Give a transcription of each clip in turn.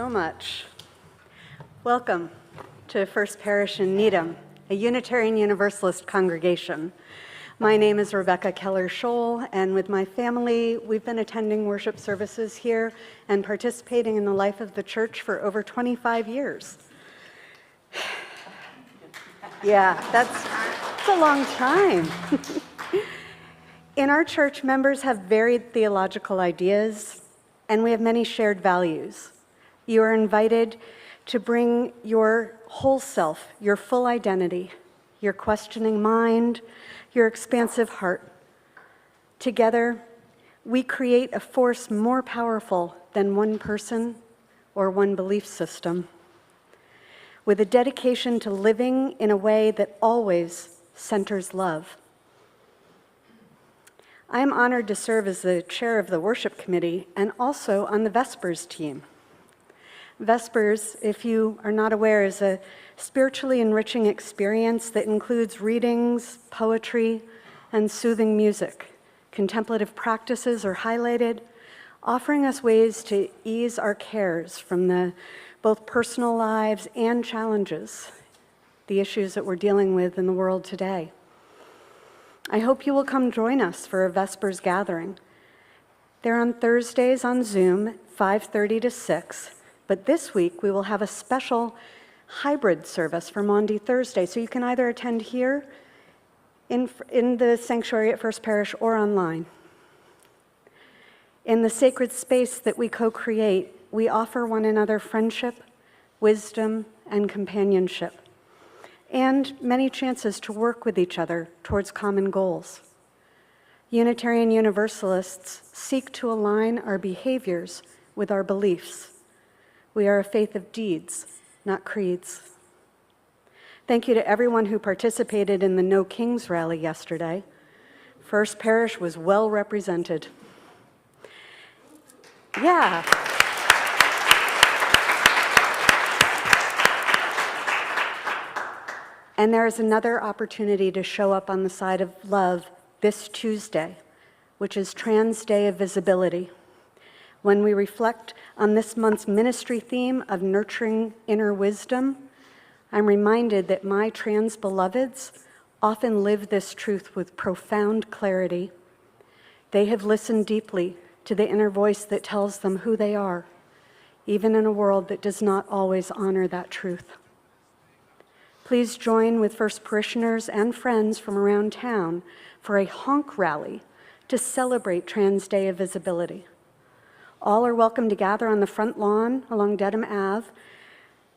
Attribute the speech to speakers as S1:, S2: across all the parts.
S1: so much. Welcome to First Parish in Needham, a Unitarian Universalist congregation. My name is Rebecca Keller-Scholl, and with my family, we've been attending worship services here and participating in the life of the church for over 25 years. Yeah, that's a long time. In our church, members have varied theological ideas, and we have many shared values. You are invited to bring your whole self, your full identity, your questioning mind, your expansive heart. Together, we create a force more powerful than one person or one belief system, with a dedication to living in a way that always centers love. I am honored to serve as the chair of the worship committee and also on the Vespers team. Vespers, if you are not aware, is a spiritually enriching experience that includes readings, poetry, and soothing music. Contemplative practices are highlighted, offering us ways to ease our cares from the both personal lives and challenges, the issues that we're dealing with in the world today. I hope you will come join us for a Vespers gathering. They're on Thursdays on Zoom, 5:30 to 6, but this week we will have a special hybrid service for Maundy Thursday, so you can either attend here in the sanctuary at First Parish or online. In the sacred space that we co-create, we offer one another friendship, wisdom, and companionship, and many chances to work with each other towards common goals. Unitarian Universalists seek to align our behaviors with our beliefs. We are a faith of deeds, not creeds. Thank you to everyone who participated in the No Kings rally yesterday. First Parish was well represented. Yeah. And there is another opportunity to show up on the side of love this Tuesday, which is Trans Day of Visibility. When we reflect on this month's ministry theme of nurturing inner wisdom, I'm reminded that my trans beloveds often live this truth with profound clarity. They have listened deeply to the inner voice that tells them who they are, even in a world that does not always honor that truth. Please join with First Parishioners and friends from around town for a honk rally to celebrate Trans Day of Visibility. All are welcome to gather on the front lawn along Dedham Ave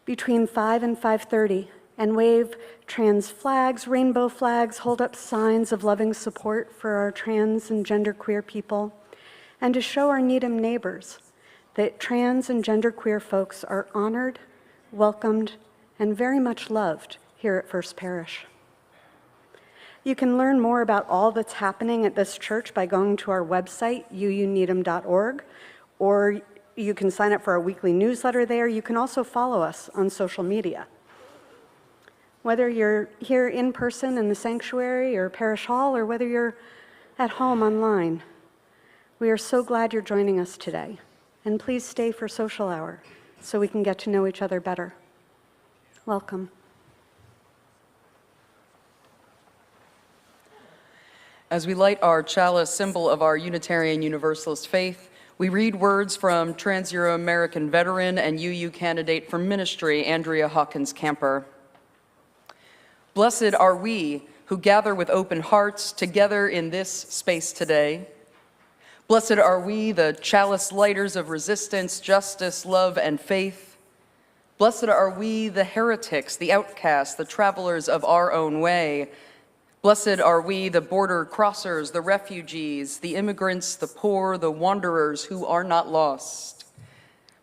S1: between 5 and 5:30 and wave trans flags, rainbow flags, hold up signs of loving support for our trans and genderqueer people, and to show our Needham neighbors that trans and genderqueer folks are honored, welcomed, and very much loved here at First Parish. You can learn more about all that's happening at this church by going to our website, uuneedham.org, or you can sign up for our weekly newsletter there. You can also follow us on social media. Whether you're here in person in the sanctuary or parish hall, or whether you're at home online, we are so glad you're joining us today. And please stay for social hour so we can get to know each other better. Welcome.
S2: As we light our chalice, symbol of our Unitarian Universalist faith, we read words from Trans-Euro-American veteran and UU candidate for ministry, Andrea Hawkins-Camper. Blessed are we who gather with open hearts together in this space today. Blessed are we, the chalice lighters of resistance, justice, love, and faith. Blessed are we, the heretics, the outcasts, the travelers of our own way. Blessed are we, the border crossers, the refugees, the immigrants, the poor, the wanderers who are not lost.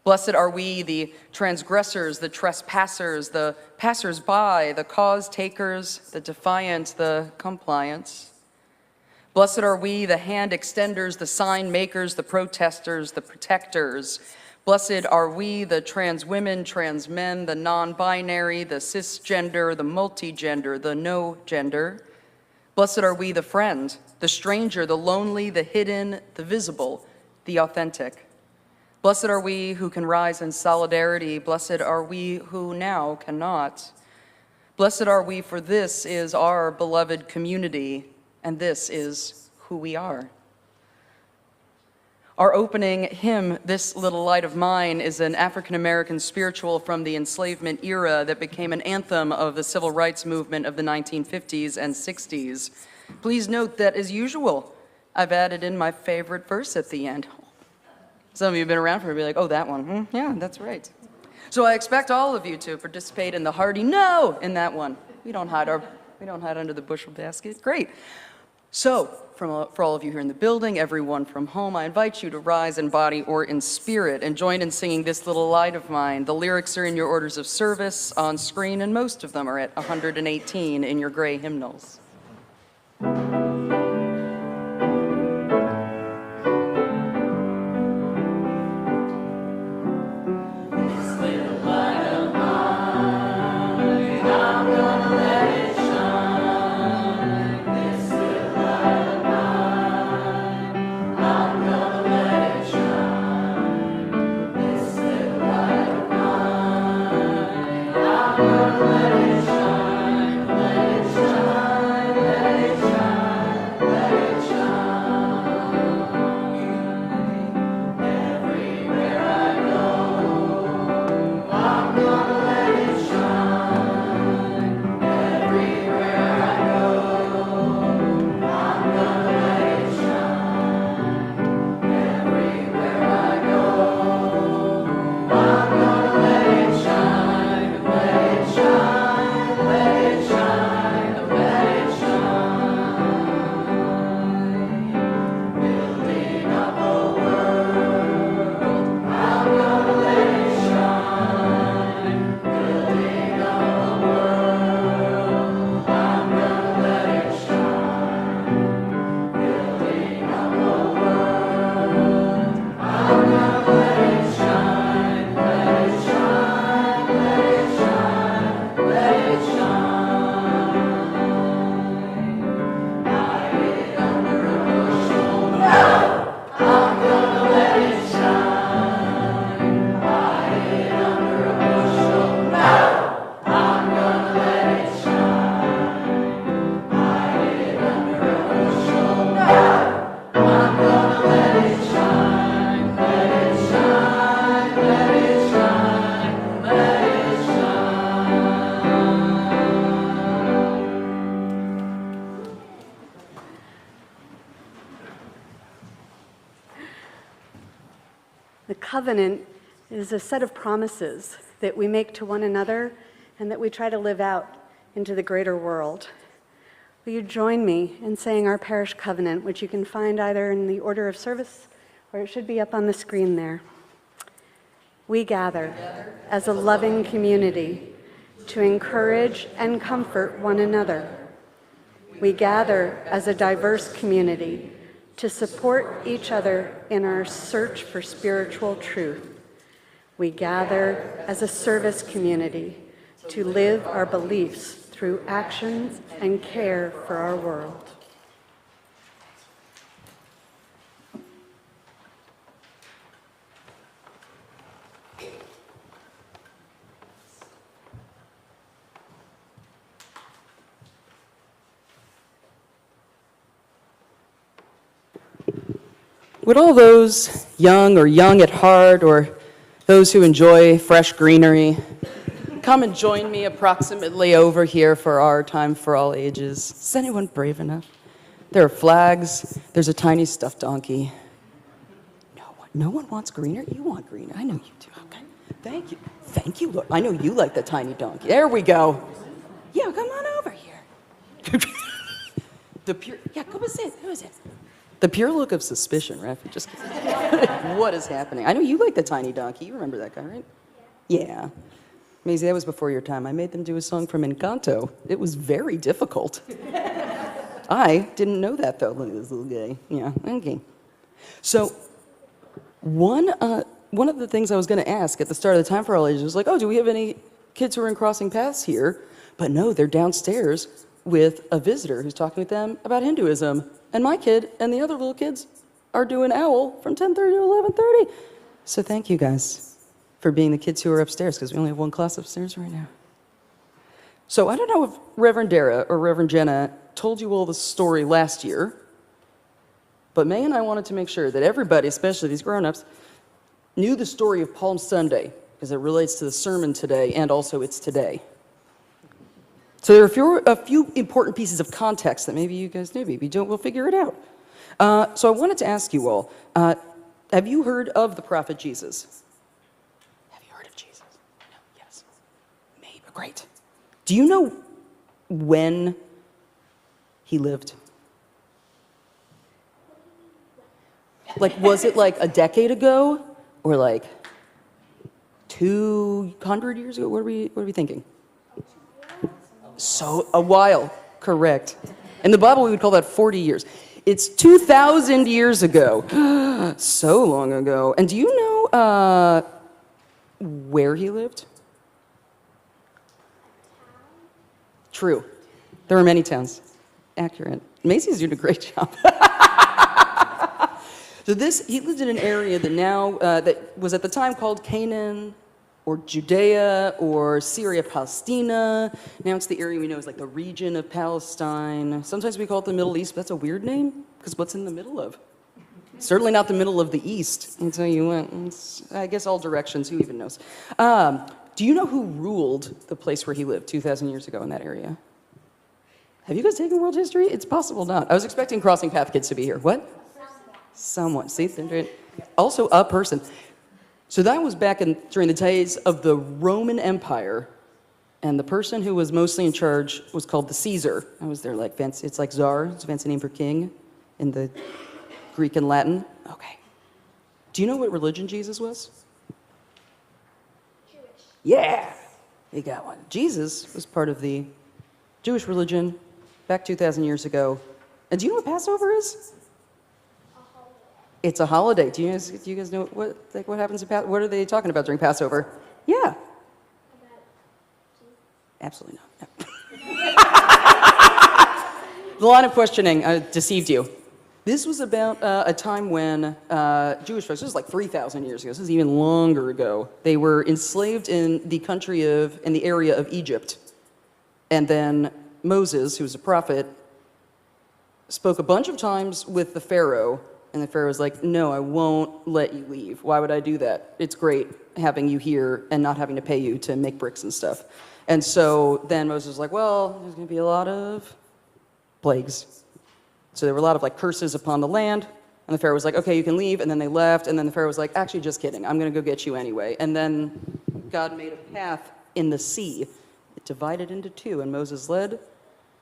S2: Blessed are we, the transgressors, the trespassers, the passers-by, the cause-takers, the defiant, the compliant. Blessed are we, the hand extenders, the sign makers, the protesters, the protectors. Blessed are we, the trans women, trans men, the non-binary, the cisgender, the multigender, the no gender. Blessed are we, the friend, the stranger, the lonely, the hidden, the visible, the authentic. Blessed are we who can rise in solidarity. Blessed are we who now cannot. Blessed are we, for this is our beloved community, and this is who we are. Our opening hymn, This Little Light of Mine, is an African-American spiritual from the enslavement era that became an anthem of the civil rights movement of the 1950s and 60s. Please note that, as usual, I've added in my favorite verse at the end. Some of you have been around for it, be like, oh, that one. Yeah, that's right. So I expect all of you to participate in the hearty no in that one. We don't hide under the bushel basket. Great. So, for all of you here in the building, everyone from home, I invite you to rise in body or in spirit and join in singing This Little Light of Mine. The lyrics are in your orders of service on screen, and most of them are at 118 in your gray hymnals.
S1: The covenant is a set of promises that we make to one another and that we try to live out into the greater world. Will you join me in saying our parish covenant, which you can find either in the order of service or it should be up on the screen there. We gather as a loving community to encourage and comfort one another. We gather as a diverse community to support each other in our search for spiritual truth. We gather as a service community to live our beliefs through actions and care for our world.
S2: Would all those young or young at heart, or those who enjoy fresh greenery, come and join me approximately over here for our time for all ages? Is anyone brave enough? There are flags. There's a tiny stuffed donkey. No one wants greenery? You want greenery. I know you do. Okay. Thank you. Thank you. Lord. I know you like the tiny donkey. There we go. Yeah, come on over here. Yeah, come and sit. Who is it? The pure look of suspicion, right? Just what is happening? I know you like the tiny donkey. You remember that guy, right? Yeah. Maisie, that was before your time. I made them do a song from Encanto. It was very difficult. I didn't know that, though. Look at this little guy. Yeah, okay. So one of the things I was going to ask at the start of the Time for All Ages was like, oh, do we have any kids who are in crossing paths here? But no, they're downstairs with a visitor who's talking with them about Hinduism. And my kid and the other little kids are doing OWL from 10:30 to 11:30. So thank you guys for being the kids who are upstairs, because we only have one class upstairs right now. So I don't know if Reverend Dara or Reverend Jenna told you all the story last year, but May and I wanted to make sure that everybody, especially these grown-ups, knew the story of Palm Sunday, because it relates to the sermon today, and also it's today. So there are a few important pieces of context that maybe you guys knew, maybe you don't, we'll figure it out. So I wanted to ask you all, have you heard of the prophet Jesus? Have you heard of Jesus? No, yes. Maybe, great. Do you know when he lived? Like, was it like a decade ago? Or like 200 years ago? What are we thinking? So, a while, correct. In the Bible, we would call that 40 years. It's 2,000 years ago. So long ago. And do you know where he lived? True. There are many towns. Accurate. Macy's doing a great job. So he lived in an area that now, that was at the time called Canaan, or Judea, or Syria, Palestina. Now it's the area we know as like the region of Palestine. Sometimes we call it the Middle East, but that's a weird name, because what's in the middle of? Certainly not the middle of the East. And so you went, I guess all directions, who even knows? Do you know who ruled the place where he lived 2,000 years ago in that area? Have you guys taken world history? It's possible not. I was expecting Crossing Path kids to be here. What? Someone. See? Also a person. So that was back during the days of the Roman Empire, and the person who was mostly in charge was called the Caesar. That was their like fancy, it's like czar, it's a fancy name for king in the Greek and Latin. Okay. Do you know what religion Jesus was?
S3: Jewish.
S2: Yeah, you got one. Jesus was part of the Jewish religion back 2,000 years ago. And do you know what Passover is? It's a holiday. Do you guys know what happens at Passover? What are they talking about during Passover? Yeah. Absolutely not. No. The line of questioning deceived you. This was about a time when Jewish folks, this was like 3,000 years ago, this is even longer ago, they were enslaved in the area of Egypt. And then Moses, who was a prophet, spoke a bunch of times with the Pharaoh. And the Pharaoh was like, no, I won't let you leave. Why would I do that? It's great having you here and not having to pay you to make bricks and stuff. And so then Moses was like, well, there's going to be a lot of plagues. So there were a lot of like curses upon the land. And the Pharaoh was like, okay, you can leave. And then they left. And then the Pharaoh was like, actually, just kidding. I'm going to go get you anyway. And then God made a path in the sea. It divided into two. And Moses led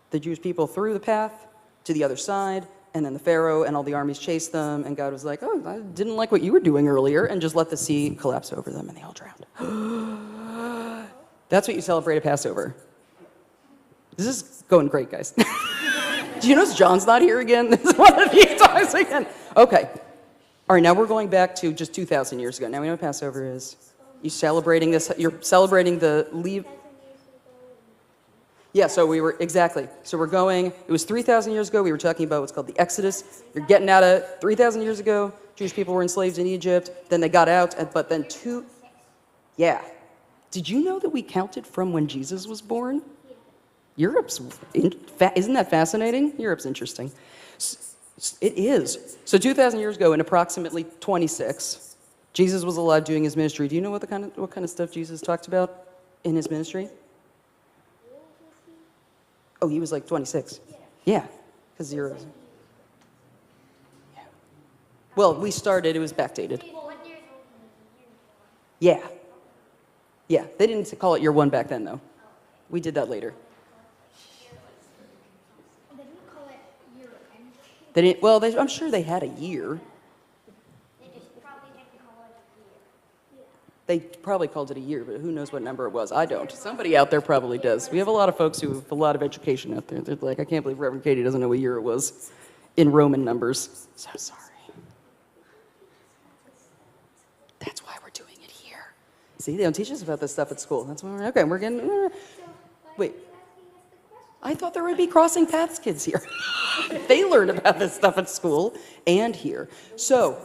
S2: the Jewish people through the path to the other side. And then the Pharaoh and all the armies chased them, and God was like, oh, I didn't like what you were doing earlier, and just let the sea collapse over them, and they all drowned. That's what you celebrate at Passover. This is going great, guys. Do you notice John's not here again? This is one of these times again. Okay. All right, now we're going back to just 2,000 years ago. Now we know what Passover is. You're celebrating the leave. Yeah, so we were, exactly. So we're going, it was 3,000 years ago, we were talking about what's called the Exodus. You're getting out of 3,000 years ago, Jewish people were enslaved in Egypt, then they got out, but then yeah. Did you know that we counted from when Jesus was born? Isn't that fascinating? Europe's interesting. It is. So 2,000 years ago, in approximately 26, Jesus was alive doing his ministry. Do you know what kind of stuff Jesus talked about in his ministry? Oh, he was like 26. Yeah, because you're. Yeah. Well, we started, it was backdated. Yeah. Yeah, they didn't call it year one back then, though. We did that later.
S3: They didn't call it year end.
S2: They didn't, well, I'm sure they had a year.
S3: They just probably didn't call it a year.
S2: They probably called it a year, but who knows what number it was? I don't. Somebody out there probably does. We have a lot of folks who have a lot of education out there. They're like, I can't believe Reverend Katie doesn't know what year it was in Roman numbers. So sorry. That's why we're doing it here. See, they don't teach us about this stuff at school. That's why we're getting, wait. I thought there would be Crossing Paths kids here. They learn about this stuff at school and here. So,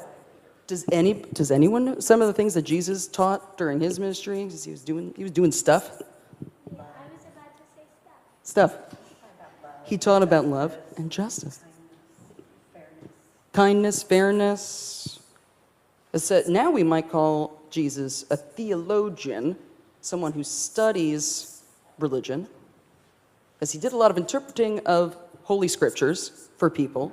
S2: Does anyone know some of the things that Jesus taught during his ministry? He was doing stuff.
S3: Yeah, I was about to say stuff.
S2: Stuff. He taught about love and justice. Kindness, fairness. Now we might call Jesus a theologian, someone who studies religion, as he did a lot of interpreting of holy scriptures for people.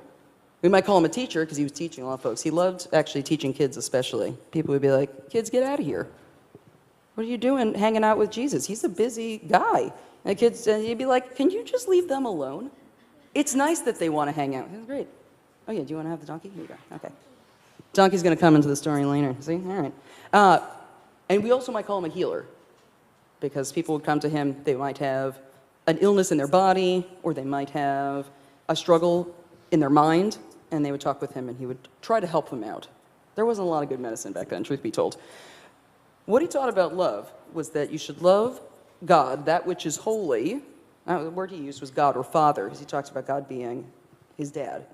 S2: We might call him a teacher because he was teaching a lot of folks. He loved actually teaching kids especially. People would be like, kids, get out of here. What are you doing hanging out with Jesus? He's a busy guy. And kids, and you'd be like, can you just leave them alone? It's nice that they want to hang out. It's great. Oh yeah, do you want to have the donkey? Here you go. Okay. Donkey's going to come into the story later. See? All right. And we also might call him a healer because people would come to him. They might have an illness in their body, or they might have a struggle in their mind, and they would talk with him, and he would try to help them out. There wasn't a lot of good medicine back then, truth be told. What he taught about love was that you should love God, that which is holy. The word he used was God or Father, because he talks about God being his dad,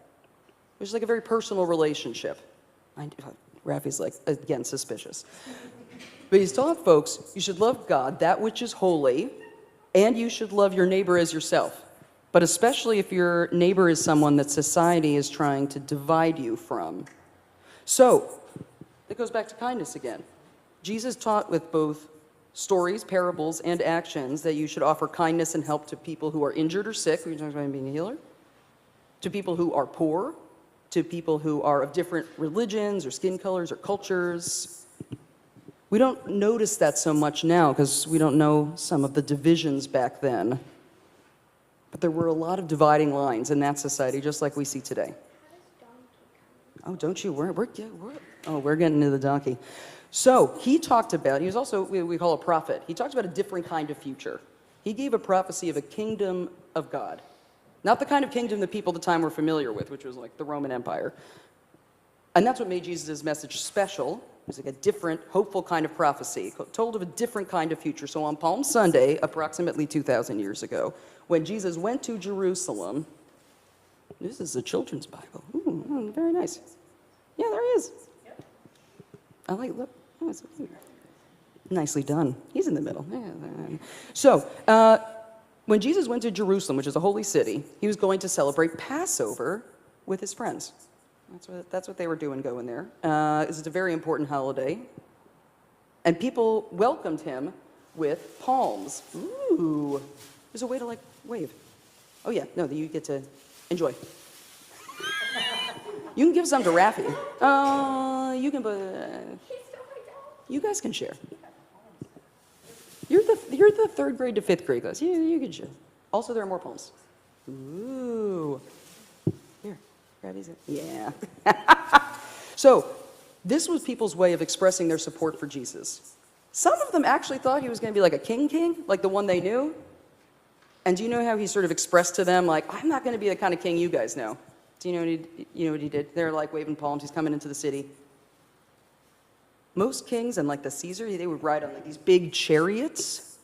S2: which is like a very personal relationship. Rafi's like, again, suspicious. But he's taught folks, you should love God, that which is holy, and you should love your neighbor as yourself. But especially if your neighbor is someone that society is trying to divide you from. So, it goes back to kindness again. Jesus taught with both stories, parables, and actions that you should offer kindness and help to people who are injured or sick. We talked about being a healer. To people who are poor. To people who are of different religions or skin colors or cultures. We don't notice that so much now because we don't know some of the divisions back then. But there were a lot of dividing lines in that society, just like we see today. Oh, don't you? We're getting into the donkey. So he talked about, he was also, we call a prophet. He talked about a different kind of future. He gave a prophecy of a kingdom of God. Not the kind of kingdom that people at the time were familiar with, which was like the Roman Empire. And that's what made Jesus' message special. It was like a different, hopeful kind of prophecy, told of a different kind of future. So on Palm Sunday, approximately 2,000 years ago, when Jesus went to Jerusalem, this is a children's Bible. Ooh, very nice. Yeah, there he is. I like, look, oh, it's so cute. Nicely done. He's in the middle. Yeah. So, when Jesus went to Jerusalem, which is a holy city, he was going to celebrate Passover with his friends. That's what they were doing going there. It's a very important holiday. And people welcomed him with palms. Ooh. There's a way to, like, wave. Oh, yeah. No, you get to enjoy. You can give some to Rafi. You can, you guys can share. You're the third grade to fifth grade class. You can share. Also, there are more palms. Ooh. Here, grab these. Yeah. So, this was people's way of expressing their support for Jesus. Some of them actually thought he was going to be like a king, like the one they knew. And do you know how he sort of expressed to them, like, I'm not going to be the kind of king you guys know. Do you know what he did? They're like waving palms. He's coming into the city. Most kings and like the Caesar, they would ride on like these big chariots.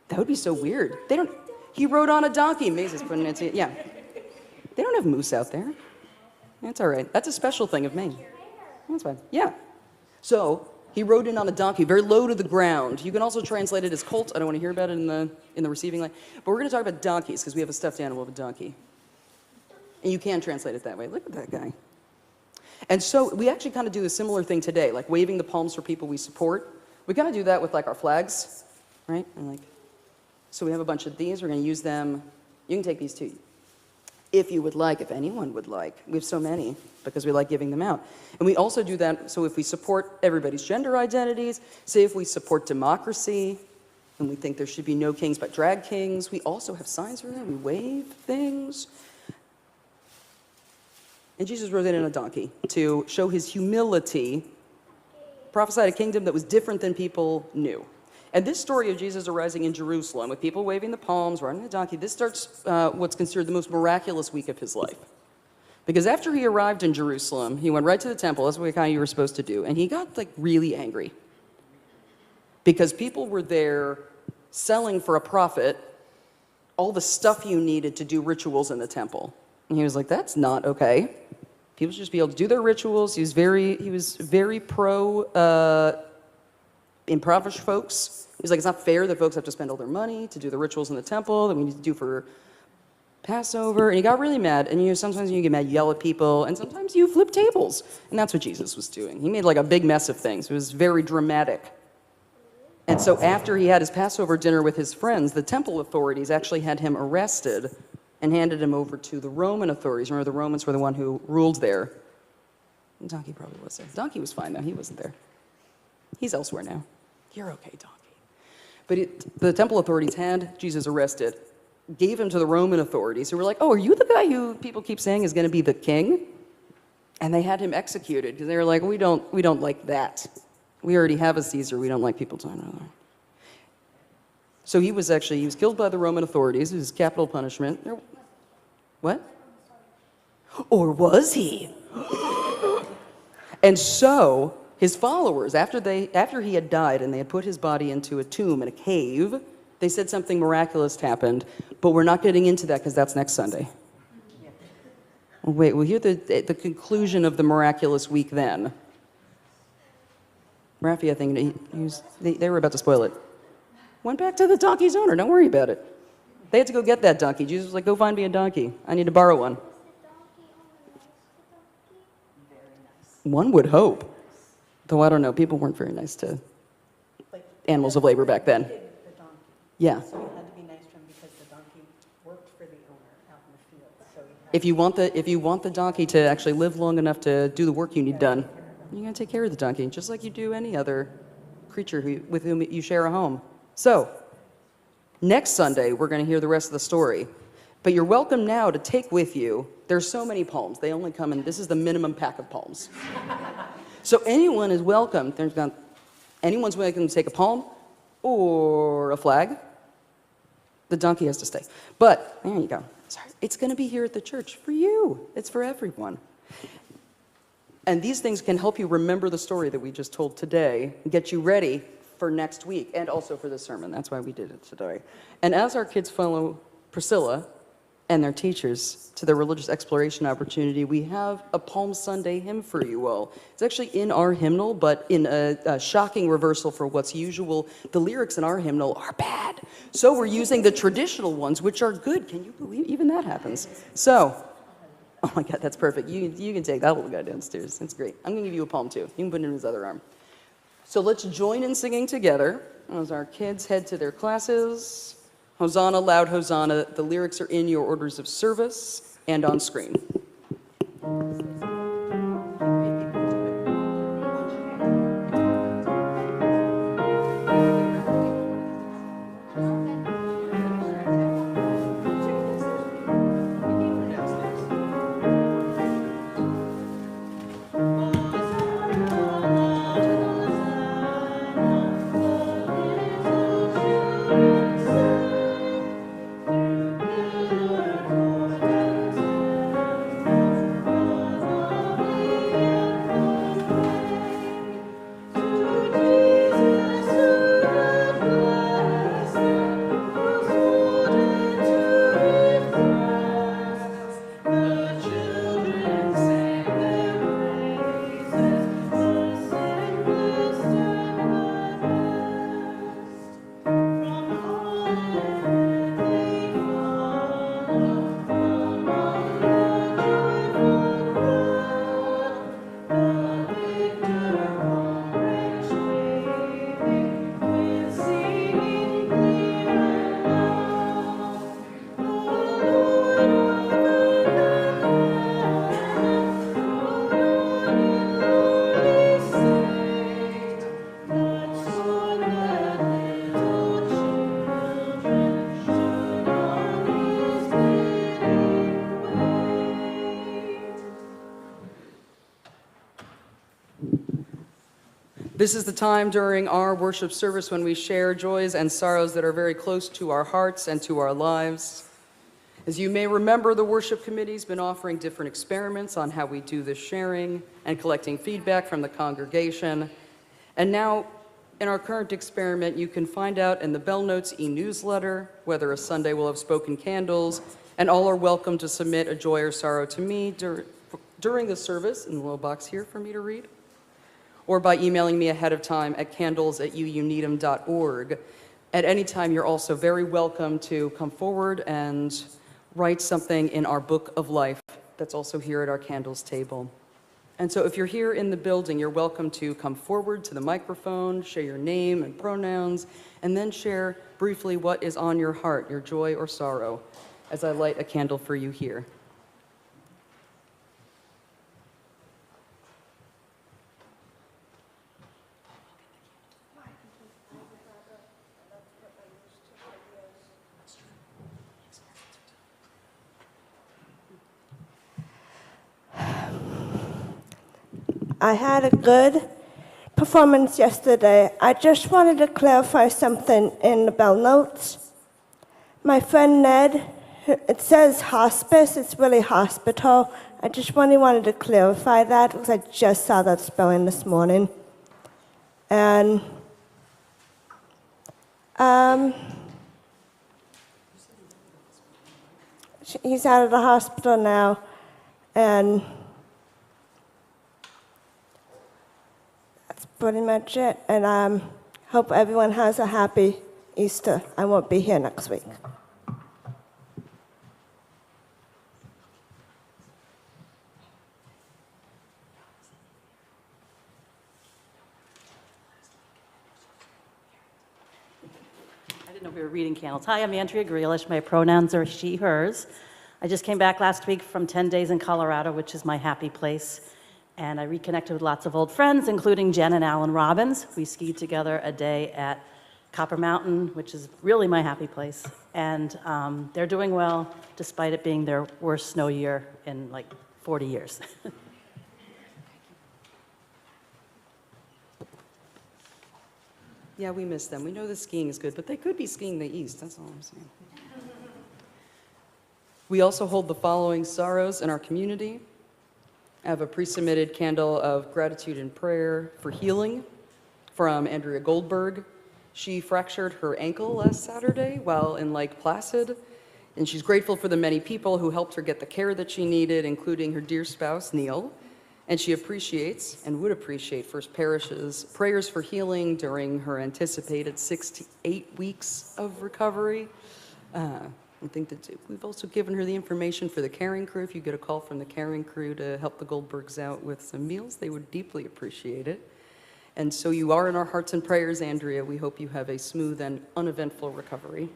S2: That would be so weird. He rode on a donkey. Maze's putting it to, yeah. They don't have moose out there. That's all right. That's a special thing of Maine. That's fine. Yeah. So he rode in on a donkey, very low to the ground. You can also translate it as colt. I don't want to hear about it in the receiving line. But we're going to talk about donkeys because we have a stuffed animal of a donkey. And you can translate it that way. Look at that guy. And so we actually kind of do a similar thing today, like waving the palms for people we support. We kind of do that with like our flags, right? And like, so we have a bunch of these. We're going to use them. You can take these too, if you would like, if anyone would like. We have so many because we like giving them out. And we also do that, so if we support everybody's gender identities, say if we support democracy, and we think there should be no kings but drag kings, we also have signs for that. We wave things. And Jesus rode in on a donkey to show his humility, prophesied a kingdom that was different than people knew. And this story of Jesus arising in Jerusalem, with people waving the palms, riding the donkey, this starts what's considered the most miraculous week of his life. Because after he arrived in Jerusalem, he went right to the temple, that's what kind of you were supposed to do, and he got like really angry. Because people were there selling for a profit all the stuff you needed to do rituals in the temple. And he was like, that's not okay. People should just be able to do their rituals. He was very pro impoverished folks. He's like, it's not fair that folks have to spend all their money to do the rituals in the temple that we need to do for Passover. And he got really mad. And sometimes you get mad, you yell at people, and sometimes you flip tables. And that's what Jesus was doing. He made like a big mess of things. It was very dramatic. And so after he had his Passover dinner with his friends, the temple authorities actually had him arrested and handed him over to the Roman authorities. Remember, the Romans were the one who ruled there. And Donkey probably was there. Donkey was fine, though. He wasn't there. He's elsewhere now. You're okay, Donkey. But the temple authorities had Jesus arrested, gave him to the Roman authorities, who were like, oh, are you the guy who people keep saying is going to be the king? And they had him executed, because they were like, we don't like that. We already have a Caesar. We don't like people talking about that. So he was killed by the Roman authorities. It was capital punishment. What? Or was he? And so his followers, after he had died and they had put his body into a tomb in a cave, they said something miraculous happened, but we're not getting into that because that's next Sunday. Wait, we'll hear the conclusion of the miraculous week then. Rafi, I think, they were about to spoil it. Went back to the donkey's owner. Don't worry about it. They had to go get that donkey. Jesus was like, go find me a donkey. I need to borrow one. One would hope. Though I don't know, people weren't very nice to animals of labor back then. Yeah.
S4: So he had to be nice to him because the donkey worked for the owner out in the field. So
S2: If you want the donkey to actually live long enough to do the work you need done, you're going to take care of the donkey, just like you do any other creature with whom you share a home. So, next Sunday, we're going to hear the rest of the story. But you're welcome now to take with you, there's so many poems. They only come in, this is the minimum pack of poems. So anyone is welcome. Anyone's welcome to take a poem or a flag. The donkey has to stay. But, there you go. Sorry. It's going to be here at the church for you. It's for everyone. And these things can help you remember the story that we just told today and get you ready for next week and also for the sermon. That's why we did it today. And as our kids follow Priscilla and their teachers to their religious exploration opportunity, we have a Palm Sunday hymn for you all. It's actually in our hymnal, but in a shocking reversal for what's usual. The lyrics in our hymnal are bad. So we're using the traditional ones, which are good. Can you believe even that happens? So, oh my God, that's perfect. You can take that little guy downstairs. That's great. I'm going to give you a palm too. You can put it in his other arm. So let's join in singing together as our kids head to their classes. Hosanna, loud Hosanna. The lyrics are in your orders of service and on screen. This is the time during our worship service when we share joys and sorrows that are very close to our hearts and to our lives. As you may remember, the worship committee's been offering different experiments on how we do this sharing and collecting feedback from the congregation. And now, in our current experiment, you can find out in the Bell Notes e-newsletter whether a Sunday will have spoken candles, and all are welcome to submit a joy or sorrow to me during the service in the little box here for me to read, or by emailing me ahead of time at candles@uuneedham.org. At any time, you're also very welcome to come forward and write something in our book of life that's also here at our candles table. And so if you're here in the building, you're welcome to come forward to the microphone, share your name and pronouns, and then share briefly what is on your heart, your joy or sorrow, as I light a candle for you here.
S5: I had a good performance yesterday. I just wanted to clarify something in the bell notes. My friend Ned, it says hospice, it's really hospital. I just really wanted to clarify that because I just saw that spelling this morning. And he's out of the hospital now, and that's pretty much it. And hope everyone has a happy Easter. I won't be here next week.
S6: I didn't know we were reading candles. Hi, I'm Andrea Grealish. My pronouns are she, hers. I just came back last week from 10 days in Colorado, which is my happy place. And I reconnected with lots of old friends, including Jen and Alan Robbins. We skied together a day at Copper Mountain, which is really my happy place. And they're doing well, despite it being their worst snow year in like 40 years.
S2: Yeah, we miss them. We know the skiing is good, but they could be skiing the east. That's all I'm saying. We also hold the following sorrows in our community. I have a pre-submitted candle of gratitude and prayer for healing from Andrea Goldberg. She fractured her ankle last Saturday while in Lake Placid, and she's grateful for the many people who helped her get the care that she needed, including her dear spouse, Neil. And she appreciates and would appreciate First Parish's prayers for healing during her anticipated 6 to 8 weeks of recovery. I think that we've also given her the information for the caring crew. If you get a call from the caring crew to help the Goldbergs out with some meals, they would deeply appreciate it. And so you are in our hearts and prayers, Andrea. We hope you have a smooth and uneventful recovery.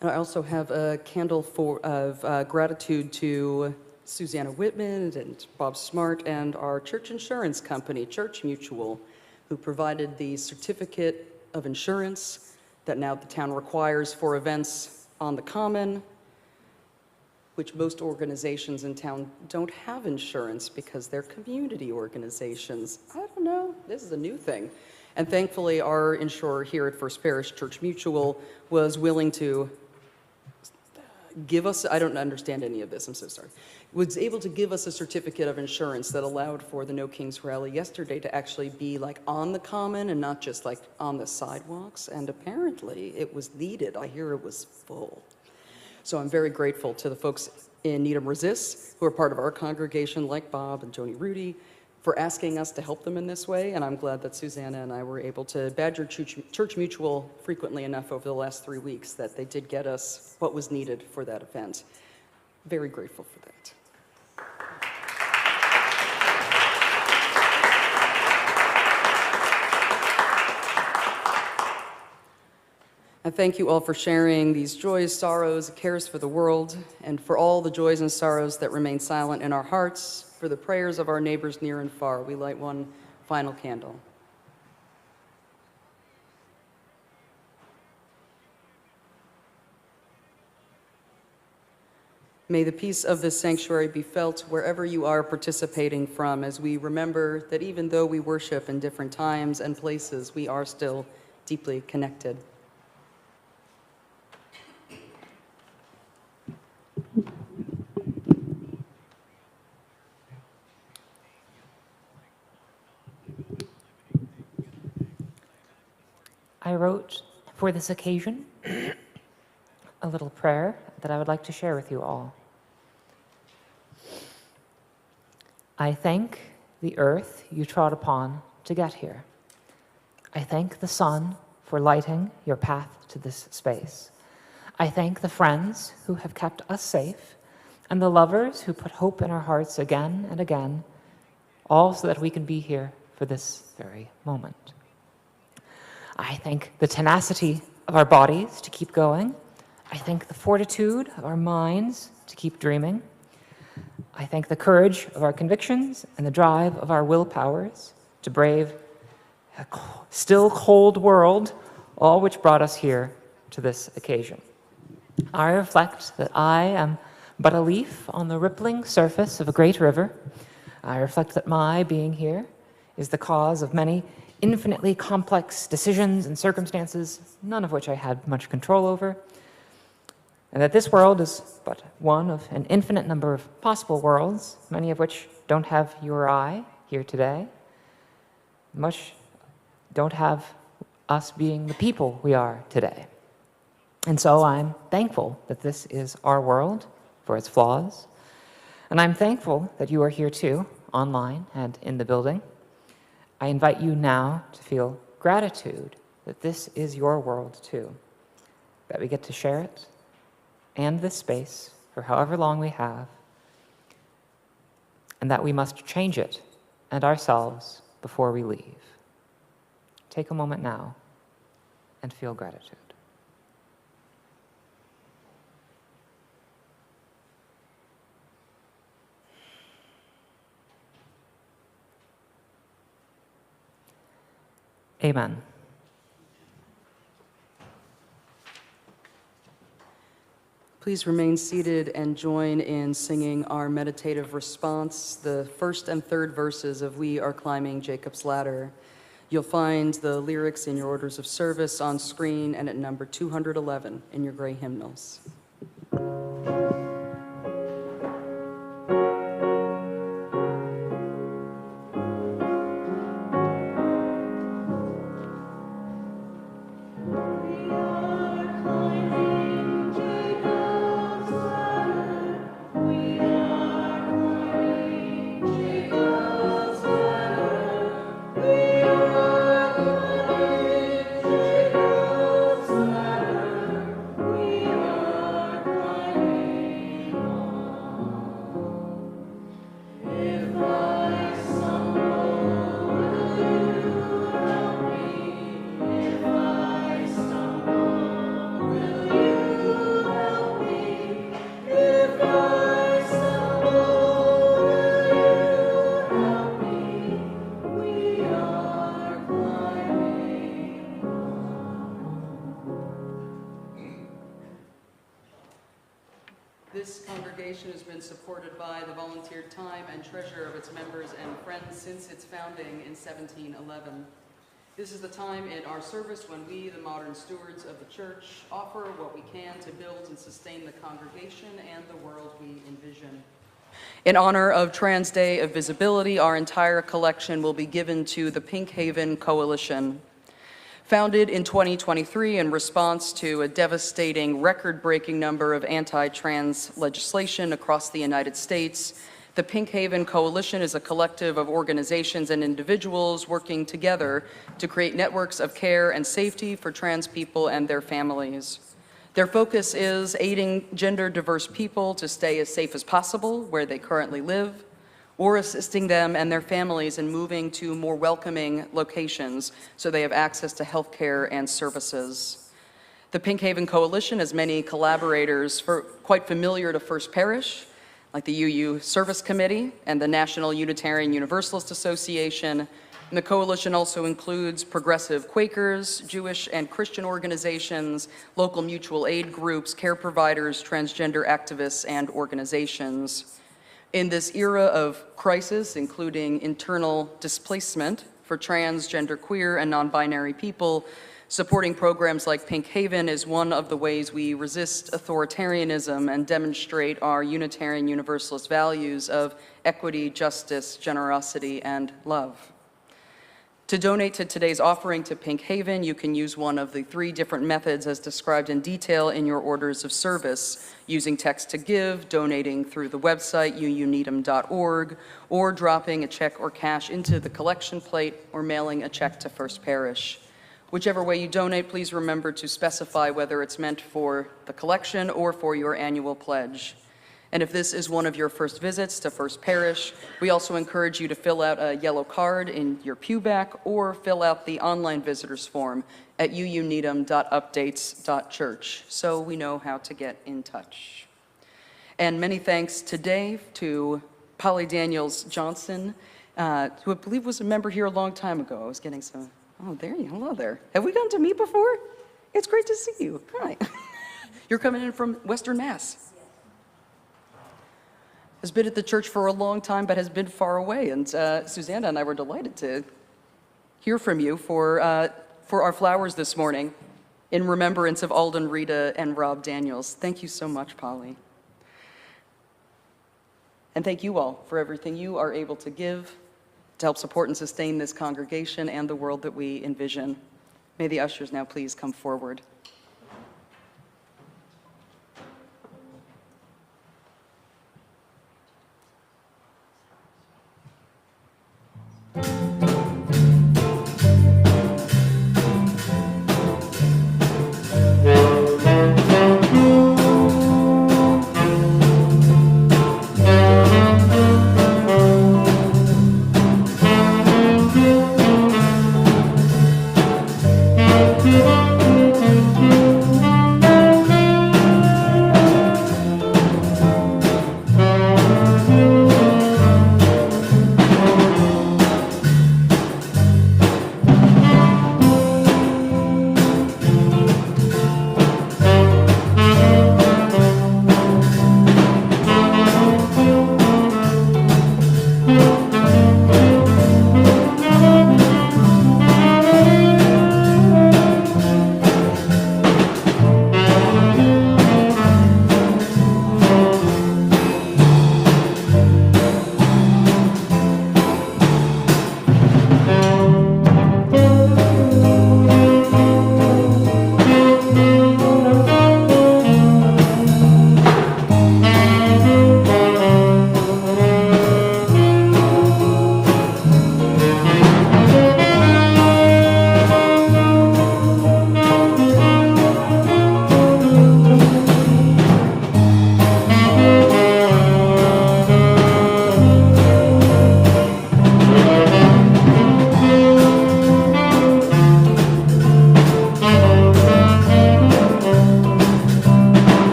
S2: And I also have a candle of gratitude to Susanna Whitman and Bob Smart and our church insurance company, Church Mutual, who provided the certificate of insurance that now the town requires for events on the common, which most organizations in town don't have insurance because they're community organizations. I don't know, this is a new thing. And thankfully, our insurer here at First Parish, Church Mutual, was willing to give us, I don't understand any of this, I'm so sorry, was able to give us a certificate of insurance that allowed for the No Kings Rally yesterday to actually be like on the common and not just like on the sidewalks, and apparently it was needed. I hear it was full. So I'm very grateful to the folks in Needham Resist who are part of our congregation, like Bob and Joni Rudy, for asking us to help them in this way, and I'm glad that Susanna and I were able to badger Church Mutual frequently enough over the last 3 weeks that they did get us what was needed for that event. Very grateful for that. I thank you all for sharing these joys, sorrows, cares for the world, and for all the joys and sorrows that remain silent in our hearts, for the prayers of our neighbors near and far. We light one final candle. May the peace of this sanctuary be felt wherever you are participating from, as we remember that even though we worship in different times and places, we are still deeply connected.
S7: I wrote for this occasion a little prayer that I would like to share with you all. I thank the earth you trod upon to get here. I thank the sun for lighting your path to this space. I thank the friends who have kept us safe and the lovers who put hope in our hearts again and again, all so that we can be here for this very moment. I thank the tenacity of our bodies to keep going. I thank the fortitude of our minds to keep dreaming. I thank the courage of our convictions and the drive of our willpowers to brave a still cold world, all which brought us here to this occasion. I reflect that I am but a leaf on the rippling surface of a great river. I reflect that my being here is the cause of many infinitely complex decisions and circumstances, none of which I had much control over, and that this world is but one of an infinite number of possible worlds, many of which don't have you or I here today, much don't have us being the people we are today. And so I'm thankful that this is our world for its flaws, and I'm thankful that you are here too, online and in the building. I invite you now to feel gratitude that this is your world too, that we get to share it and this space for however long we have, and that we must change it and ourselves before we leave. Take a moment now and feel gratitude. Amen.
S2: Please remain seated and join in singing our meditative response, the first and third verses of We Are Climbing Jacob's Ladder. You'll find the lyrics in your orders of service on screen and at number 211 in your gray hymnals. This congregation has been supported by the volunteered time and treasure of its members and friends since its founding in 1711. This is the time in our service when we, the modern stewards of the church, offer what we can to build and sustain the congregation and the world we envision. In honor of Trans Day of Visibility, our entire collection will be given to the Pink Haven Coalition. Founded in 2023 in response to a devastating, record-breaking number of anti-trans legislation across the United States, the Pink Haven Coalition is a collective of organizations and individuals working together to create networks of care and safety for trans people and their families. Their focus is aiding gender-diverse people to stay as safe as possible where they currently live, or assisting them and their families in moving to more welcoming locations so they have access to health care and services. The Pink Haven Coalition has many collaborators quite familiar to First Parish, like the UU Service Committee and the National Unitarian Universalist Association. And the coalition also includes progressive Quakers, Jewish and Christian organizations, local mutual aid groups, care providers, transgender activists, and organizations. In this era of crisis, including internal displacement for trans, genderqueer, and non-binary people, supporting programs like Pink Haven is one of the ways we resist authoritarianism and demonstrate our Unitarian Universalist values of equity, justice, generosity, and love. To donate to today's offering to Pink Haven, you can use one of the 3 different methods as described in detail in your orders of service, using text to give, donating through the website uuneedham.org, or dropping a check or cash into the collection plate or mailing a check to First Parish. Whichever way you donate, please remember to specify whether it's meant for the collection or for your annual pledge. And if this is one of your first visits to First Parish, we also encourage you to fill out a yellow card in your pew back or fill out the online visitors form at uuneedham.updates.church so we know how to get in touch. And many thanks today to Polly Daniels Johnson, who I believe was a member here a long time ago. I was getting some, oh, there you, hello there. Have we gone to meet before? It's great to see you. Hi. You're coming in from Western Mass. Has been at the church for a long time, but has been far away. And Susanna and I were delighted to hear from you for our flowers this morning in remembrance of Alden, Rita, and Rob Daniels. Thank you so much, Polly. And thank you all for everything you are able to give to help support and sustain this congregation and the world that we envision. May the ushers now please come forward.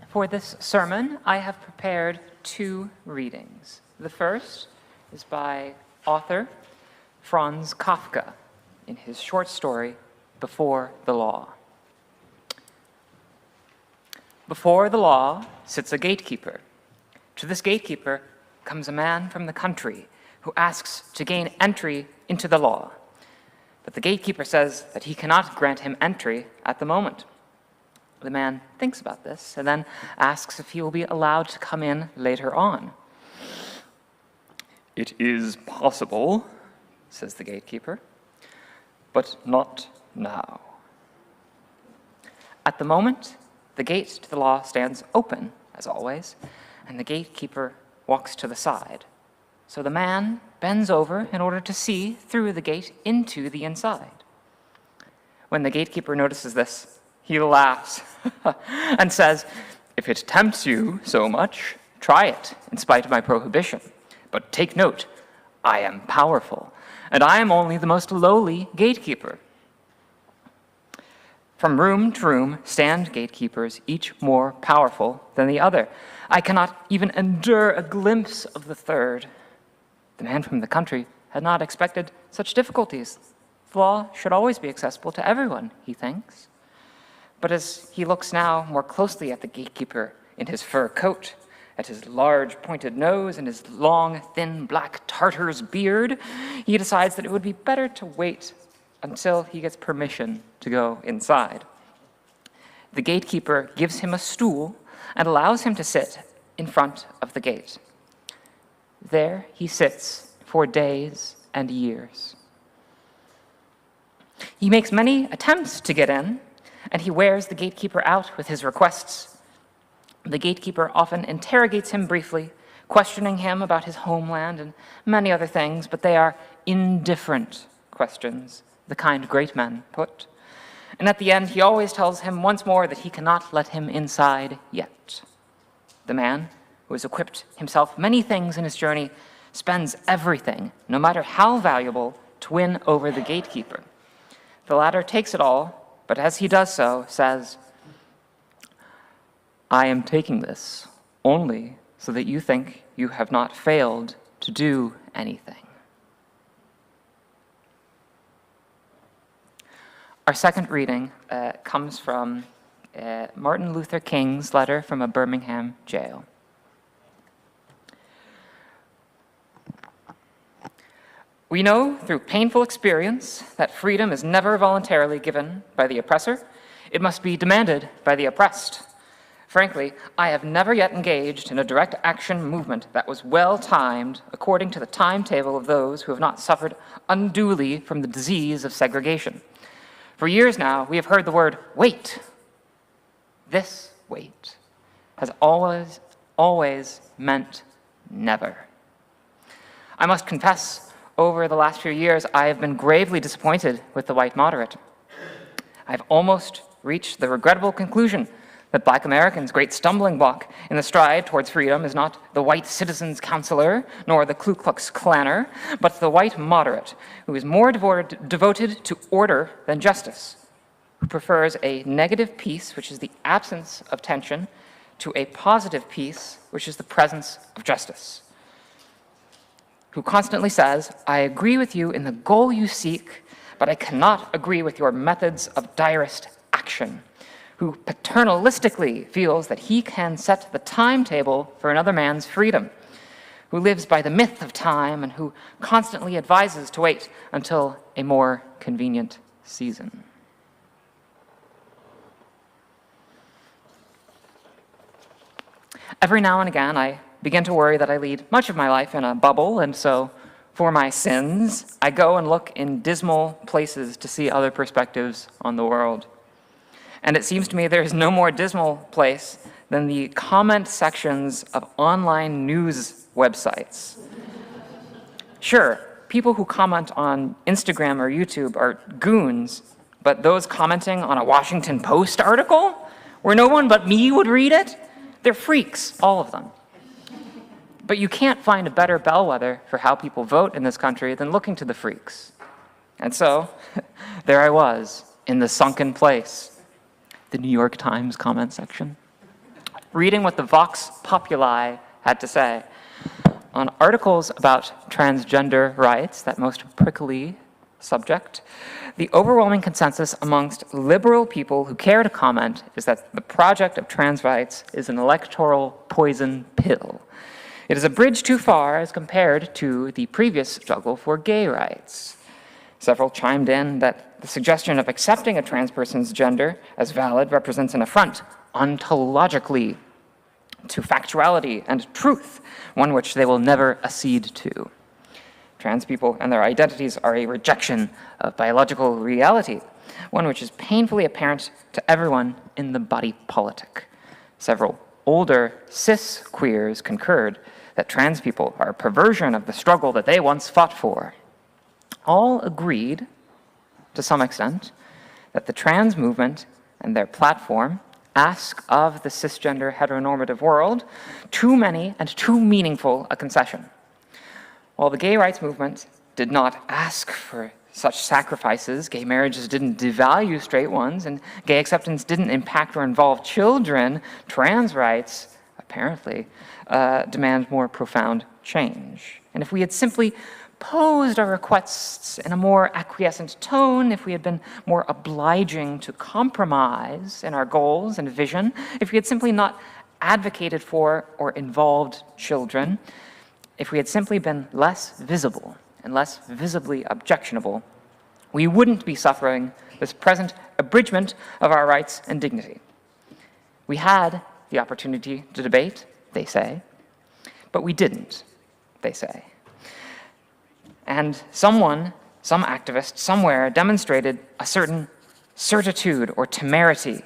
S7: For this sermon, I have prepared 2 readings. The first is by author Franz Kafka in his short story, Before the Law. Before the law sits a gatekeeper. To this gatekeeper comes a man from the country who asks to gain entry into the law. But the gatekeeper says that he cannot grant him entry at the moment. The man thinks about this and then asks if he will be allowed to come in later on. "It is possible," says the gatekeeper, "but not now." At the moment, the gate to the law stands open, as always, and the gatekeeper walks to the side. So the man bends over in order to see through the gate into the inside. When the gatekeeper notices this, he laughs and says, "If it tempts you so much, try it in spite of my prohibition. But take note, I am powerful, and I am only the most lowly gatekeeper." From room to room stand gatekeepers, each more powerful than the other. I cannot even endure a glimpse of the third. The man from the country had not expected such difficulties. The law should always be accessible to everyone, he thinks. But as he looks now more closely at the gatekeeper in his fur coat, at his large pointed nose and his long, thin black Tartar's beard, he decides that it would be better to wait until he gets permission to go inside. The gatekeeper gives him a stool and allows him to sit in front of the gate. There he sits for days and years. He makes many attempts to get in, and he wears the gatekeeper out with his requests. The gatekeeper often interrogates him briefly, questioning him about his homeland and many other things, but they are indifferent questions, the kind great men put. And at the end, he always tells him once more that he cannot let him inside yet. The man, who has equipped himself many things in his journey, spends everything, no matter how valuable, to win over the gatekeeper. The latter takes it all, but as he does so, says, "I am taking this only so that you think you have not failed to do anything." Our second reading comes from Martin Luther King's letter from a Birmingham jail. We know through painful experience that freedom is never voluntarily given by the oppressor. It must be demanded by the oppressed. Frankly, I have never yet engaged in a direct action movement that was well-timed according to the timetable of those who have not suffered unduly from the disease of segregation. For years now, we have heard the word wait. This wait has always meant never. I must confess, over the last few years, I have been gravely disappointed with the white moderate. I've almost reached the regrettable conclusion that Black Americans' great stumbling block in the stride towards freedom is not the white citizens' counselor, nor the Ku Klux Klanner, but the white moderate, who is more devoted to order than justice, who prefers a negative peace, which is the absence of tension, to a positive peace, which is the presence of justice, who constantly says, "I agree with you in the goal you seek, but I cannot agree with your methods of direst action," who paternalistically feels that he can set the timetable for another man's freedom, who lives by the myth of time and who constantly advises to wait until a more convenient season. Every now and again, I begin to worry that I lead much of my life in a bubble, and so for my sins, I go and look in dismal places to see other perspectives on the world. And it seems to me there is no more dismal place than the comment sections of online news websites. Sure, people who comment on Instagram or YouTube are goons, but those commenting on a Washington Post article, where no one but me would read it, they're freaks, all of them. But you can't find a better bellwether for how people vote in this country than looking to the freaks. And so, there I was, in the sunken place, the New York Times comment section, reading what the Vox Populi had to say on articles about transgender rights, that most prickly subject. The overwhelming consensus amongst liberal people who care to comment is that the project of trans rights is an electoral poison pill. It is a bridge too far as compared to the previous struggle for gay rights. Several chimed in that the suggestion of accepting a trans person's gender as valid represents an affront ontologically to factuality and truth, one which they will never accede to. Trans people and their identities are a rejection of biological reality, one which is painfully apparent to everyone in the body politic. Several older cis queers concurred that trans people are a perversion of the struggle that they once fought for. All agreed, to some extent, that the trans movement and their platform ask of the cisgender heteronormative world too many and too meaningful a concession. While the gay rights movement did not ask for such sacrifices, gay marriages didn't devalue straight ones, and gay acceptance didn't impact or involve children, trans rights, apparently, demand more profound change. And if we had simply posed our requests in a more acquiescent tone, if we had been more obliging to compromise in our goals and vision, if we had simply not advocated for or involved children, if we had simply been less visible and less visibly objectionable, we wouldn't be suffering this present abridgment of our rights and dignity. We had the opportunity to debate, they say, but we didn't, they say. And some activist, somewhere demonstrated a certain certitude or temerity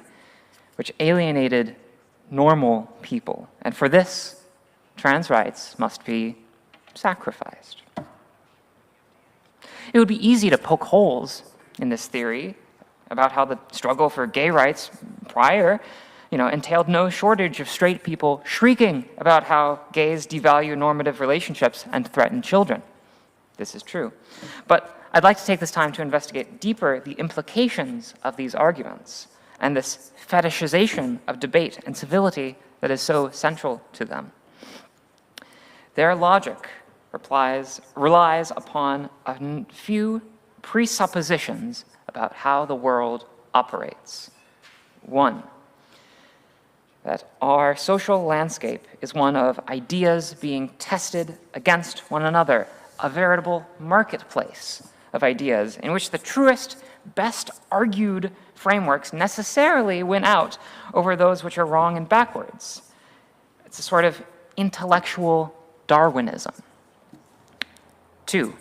S7: which alienated normal people. And for this, trans rights must be sacrificed. It would be easy to poke holes in this theory about how the struggle for gay rights prior entailed no shortage of straight people shrieking about how gays devalue normative relationships and threaten children. This is true. But I'd like to take this time to investigate deeper the implications of these arguments and this fetishization of debate and civility that is so central to them. Their logic relies upon a few presuppositions about how the world operates. One, that our social landscape is one of ideas being tested against one another, a veritable marketplace of ideas in which the truest, best argued frameworks necessarily win out over those which are wrong and backwards. It's a sort of intellectual Darwinism. Two,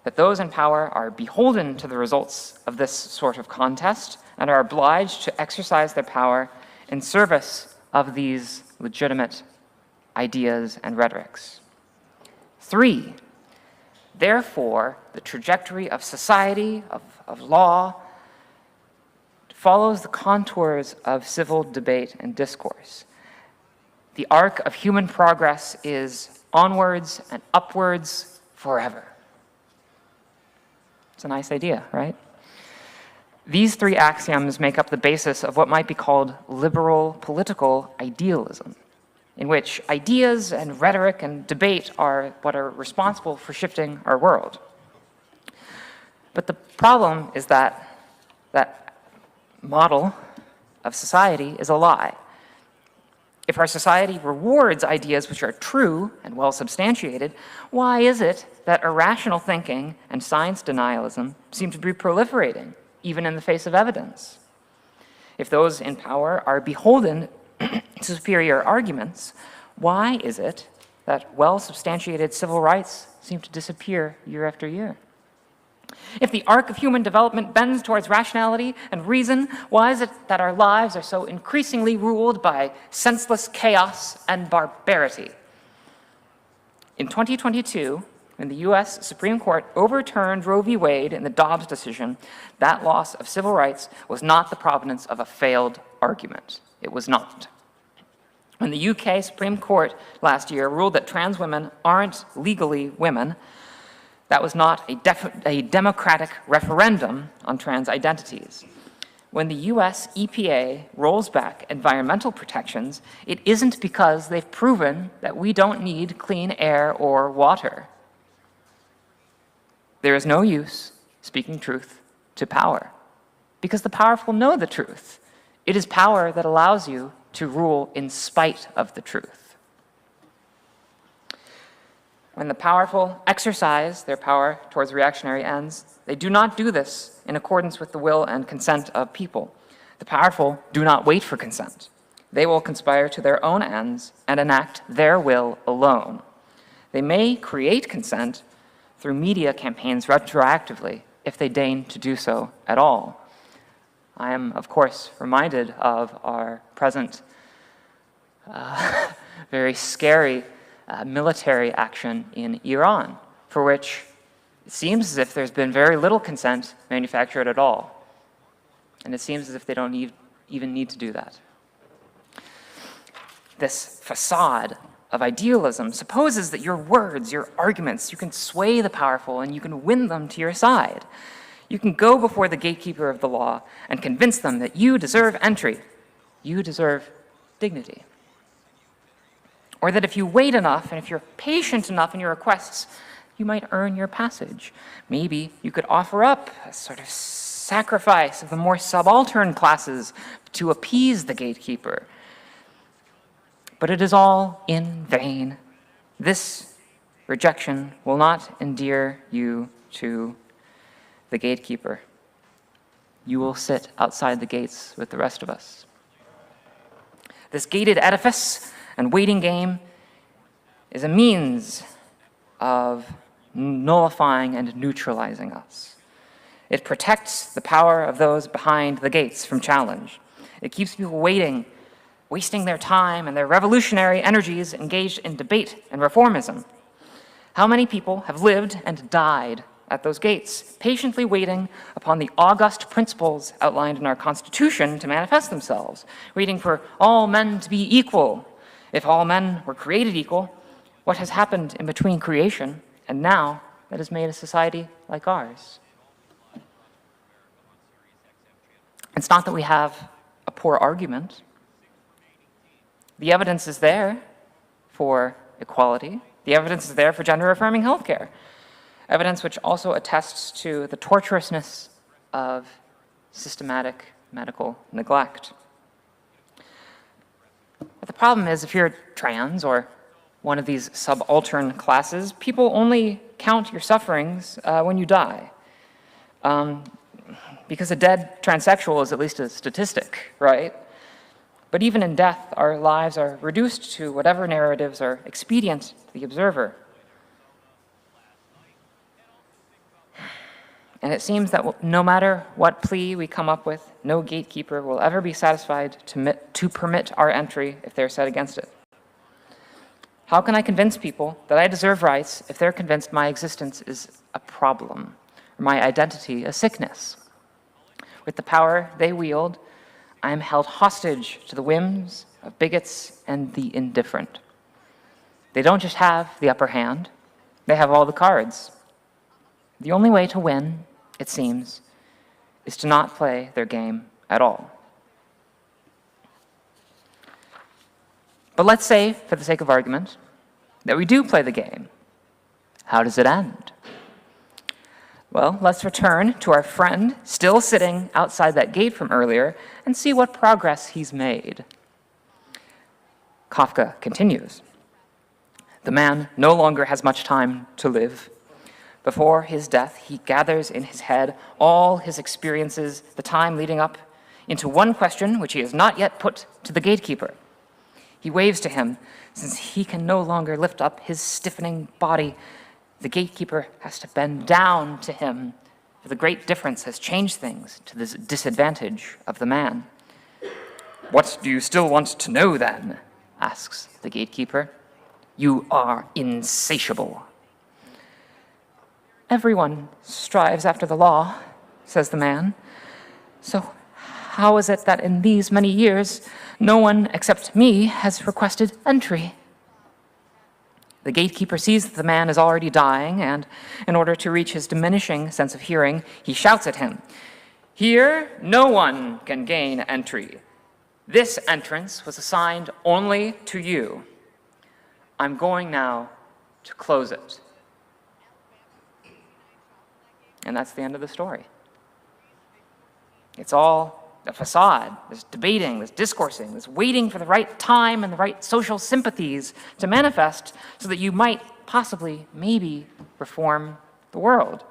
S7: that those in power are beholden to the results of this sort of contest and are obliged to exercise their power in service of these legitimate ideas and rhetorics. Three, therefore, the trajectory of society, of law, follows the contours of civil debate and discourse. The arc of human progress is onwards and upwards forever. It's a nice idea, right? These three axioms make up the basis of what might be called liberal political idealism, in which ideas and rhetoric and debate are what are responsible for shifting our world. But the problem is that that model of society is a lie. If our society rewards ideas which are true and well substantiated, why is it that irrational thinking and science denialism seem to be proliferating, even in the face of evidence? If those in power are beholden to superior arguments, why is it that well-substantiated civil rights seem to disappear year after year? If the arc of human development bends towards rationality and reason, why is it that our lives are so increasingly ruled by senseless chaos and barbarity? In 2022, when the US Supreme Court overturned Roe v. Wade in the Dobbs decision, that loss of civil rights was not the provenance of a failed argument. It was not. When the UK Supreme Court last year ruled that trans women aren't legally women, that was not a democratic referendum on trans identities. When the US EPA rolls back environmental protections, it isn't because they've proven that we don't need clean air or water. There is no use speaking truth to power, because the powerful know the truth. It is power that allows you to rule in spite of the truth. When the powerful exercise their power towards reactionary ends, they do not do this in accordance with the will and consent of people. The powerful do not wait for consent. They will conspire to their own ends and enact their will alone. They may create consent through media campaigns retroactively if they deign to do so at all. I am, of course, reminded of our present very scary military action in Iran, for which it seems as if there's been very little consent manufactured at all. And it seems as if they don't even need to do that. This facade of idealism supposes that your words, your arguments, you can sway the powerful and you can win them to your side. You can go before the gatekeeper of the law and convince them that you deserve entry, you deserve dignity. Or that if you wait enough and if you're patient enough in your requests, you might earn your passage. Maybe you could offer up a sort of sacrifice of the more subaltern classes to appease the gatekeeper. But it is all in vain. This rejection will not endear you to the gatekeeper. You will sit outside the gates with the rest of us. This gated edifice and waiting game is a means of nullifying and neutralizing us. It protects the power of those behind the gates from challenge. It keeps people waiting, wasting their time and their revolutionary energies engaged in debate and reformism. How many people have lived and died at those gates, patiently waiting upon the august principles outlined in our Constitution to manifest themselves, waiting for all men to be equal. If all men were created equal, what has happened in between creation and now that has made a society like ours? It's not that we have a poor argument. The evidence is there for equality. The evidence is there for gender-affirming healthcare. Evidence which also attests to the tortuousness of systematic medical neglect. But the problem is, if you're trans or one of these subaltern classes, people only count your sufferings when you die. Because a dead transsexual is at least a statistic, right? But even in death, our lives are reduced to whatever narratives are expedient to the observer. And it seems that no matter what plea we come up with, no gatekeeper will ever be satisfied to permit our entry if they're set against it. How can I convince people that I deserve rights if they're convinced my existence is a problem, or my identity a sickness? With the power they wield, I am held hostage to the whims of bigots and the indifferent. They don't just have the upper hand, they have all the cards. The only way to win, it seems, is to not play their game at all. But let's say, for the sake of argument, that we do play the game. How does it end? Well, let's return to our friend still sitting outside that gate from earlier and see what progress he's made. Kafka continues. The man no longer has much time to live. Before his death, he gathers in his head all his experiences, the time leading up, into one question which he has not yet put to the gatekeeper. He waves to him. Since he can no longer lift up his stiffening body, the gatekeeper has to bend down to him, for the great difference has changed things to the disadvantage of the man. What do you still want to know, then? Asks the gatekeeper. You are insatiable. Everyone strives after the law, says the man. So how is it that in these many years, no one except me has requested entry? The gatekeeper sees that the man is already dying, and in order to reach his diminishing sense of hearing, he shouts at him, "Here, no one can gain entry. This entrance was assigned only to you. I'm going now to close it." And that's the end of the story. It's all a facade. There's debating, there's discoursing, there's waiting for the right time and the right social sympathies to manifest so that you might possibly, maybe, reform the world.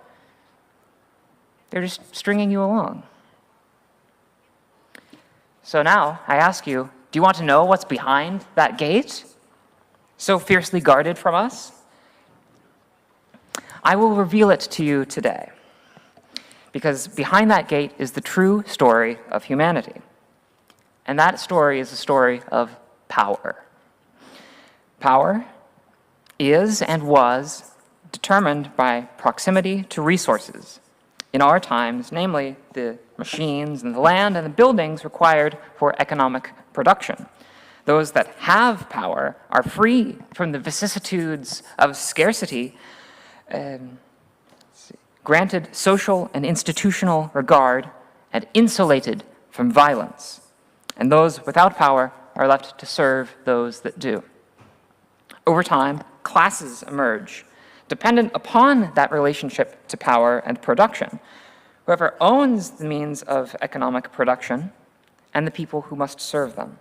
S7: They're just stringing you along. So now, I ask you, do you want to know what's behind that gate, so fiercely guarded from us? I will reveal it to you today. Because behind that gate is the true story of humanity. And that story is a story of power. Power is and was determined by proximity to resources. In our times, namely the machines and the land and the buildings required for economic production. Those that have power are free from the vicissitudes of scarcity, granted social and institutional regard, and insulated from violence. And those without power are left to serve those that do. Over time, classes emerge, dependent upon that relationship to power and production. Whoever owns the means of economic production and the people who must serve them.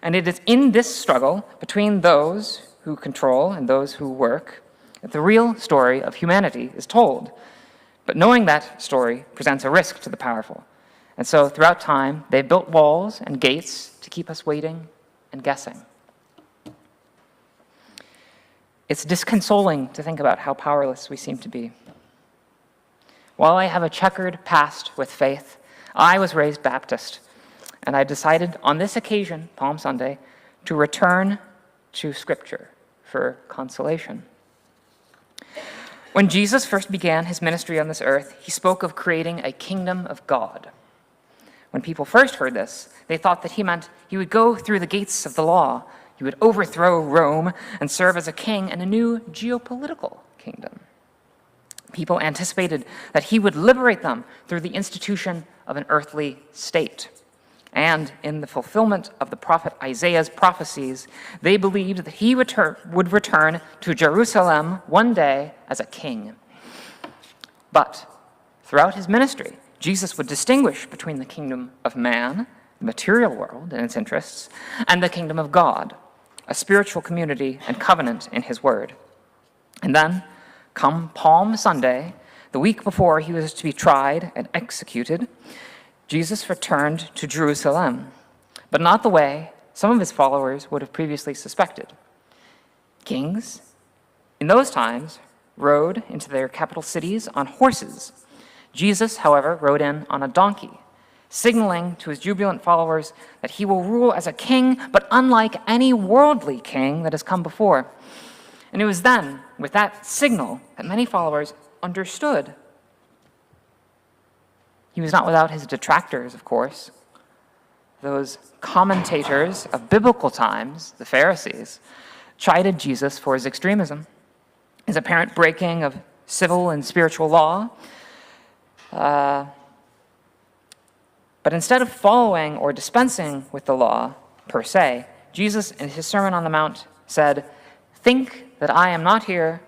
S7: And it is in this struggle between those who control and those who work that the real story of humanity is told. But knowing that story presents a risk to the powerful. And so throughout time, they've built walls and gates to keep us waiting and guessing. It's disconsoling to think about how powerless we seem to be. While I have a checkered past with faith, I was raised Baptist, and I decided on this occasion, Palm Sunday, to return to Scripture for consolation. When Jesus first began his ministry on this earth, he spoke of creating a kingdom of God. When people first heard this, they thought that he meant he would go through the gates of the law, he would overthrow Rome and serve as a king in a new geopolitical kingdom. People anticipated that he would liberate them through the institution of an earthly state. And in the fulfillment of the prophet Isaiah's prophecies, they believed that he would return to Jerusalem one day as a king. But throughout his ministry, Jesus would distinguish between the kingdom of man, the material world and its interests, and the kingdom of God, a spiritual community and covenant in his word. And then, come Palm Sunday, the week before he was to be tried and executed, Jesus returned to Jerusalem, but not the way some of his followers would have previously suspected. Kings, in those times, rode into their capital cities on horses. Jesus, however, rode in on a donkey, signaling to his jubilant followers that he will rule as a king, but unlike any worldly king that has come before. And it was then, with that signal, that many followers understood. He was not without his detractors, of course. Those commentators of biblical times, the Pharisees, chided Jesus for his extremism, his apparent breaking of civil and spiritual law. But instead of following or dispensing with the law, per se, Jesus, in his Sermon on the Mount, said, "Think that I am not here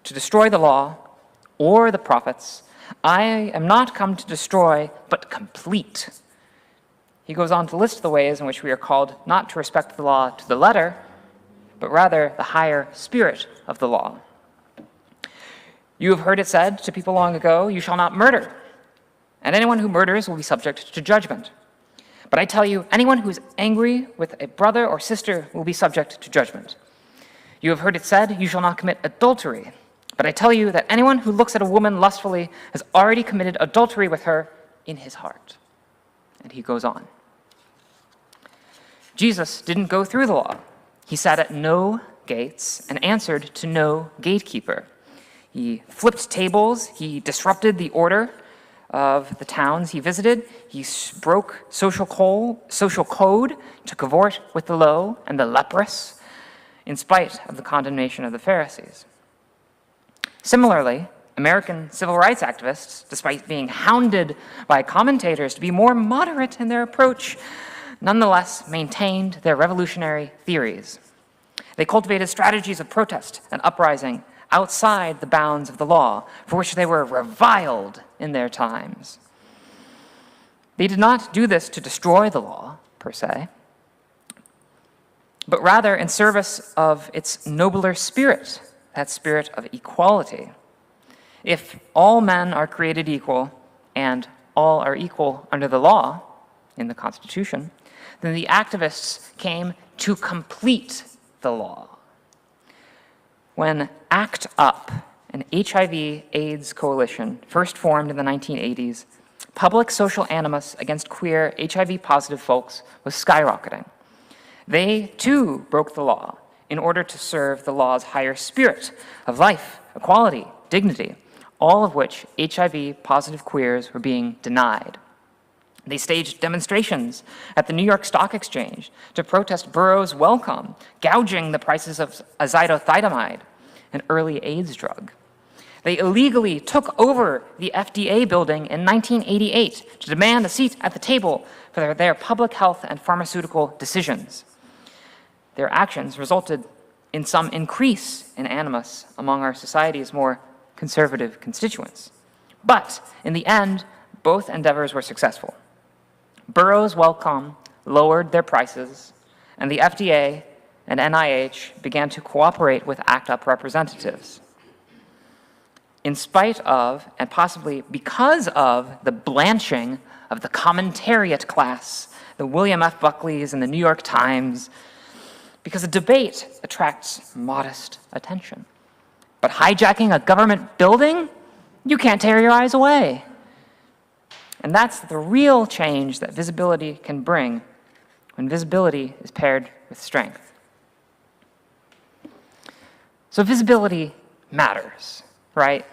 S7: to destroy the law or the prophets. I am not come to destroy, but complete." He goes on to list the ways in which we are called not to respect the law to the letter, but rather the higher spirit of the law. You have heard it said to people long ago, "You shall not murder, and anyone who murders will be subject to judgment." But I tell you, anyone who is angry with a brother or sister will be subject to judgment. You have heard it said, "You shall not commit adultery." But I tell you that anyone who looks at a woman lustfully has already committed adultery with her in his heart. And he goes on. Jesus didn't go through the law. He sat at no gates and answered to no gatekeeper. He flipped tables. He disrupted the order of the towns he visited. He broke social code to cavort with the low and the leprous, in spite of the condemnation of the Pharisees. Similarly, American civil rights activists, despite being hounded by commentators to be more moderate in their approach, nonetheless maintained their revolutionary theories. They cultivated strategies of protest and uprising outside the bounds of the law, for which they were reviled in their times. They did not do this to destroy the law, per se, but rather in service of its nobler spirit, that spirit of equality. If all men are created equal and all are equal under the law in the Constitution, then the activists came to complete the law. When ACT UP, an HIV/AIDS coalition, first formed in the 1980s, public social animus against queer HIV-positive folks was skyrocketing. They, too, broke the law in order to serve the law's higher spirit of life, equality, dignity, all of which HIV-positive queers were being denied. They staged demonstrations at the New York Stock Exchange to protest Burroughs' Welcome, gouging the prices of azidothydamide, an early AIDS drug. They illegally took over the FDA building in 1988 to demand a seat at the table for their public health and pharmaceutical decisions. Their actions resulted in some increase in animus among our society's more conservative constituents. But in the end, both endeavors were successful. Burroughs' Welcome lowered their prices, and the FDA and NIH began to cooperate with ACT UP representatives. In spite of, and possibly because of, the blanching of the commentariat class, the William F. Buckleys and the New York Times, because a debate attracts modest attention. But hijacking a government building, you can't tear your eyes away. And that's the real change that visibility can bring when visibility is paired with strength. So visibility matters, right?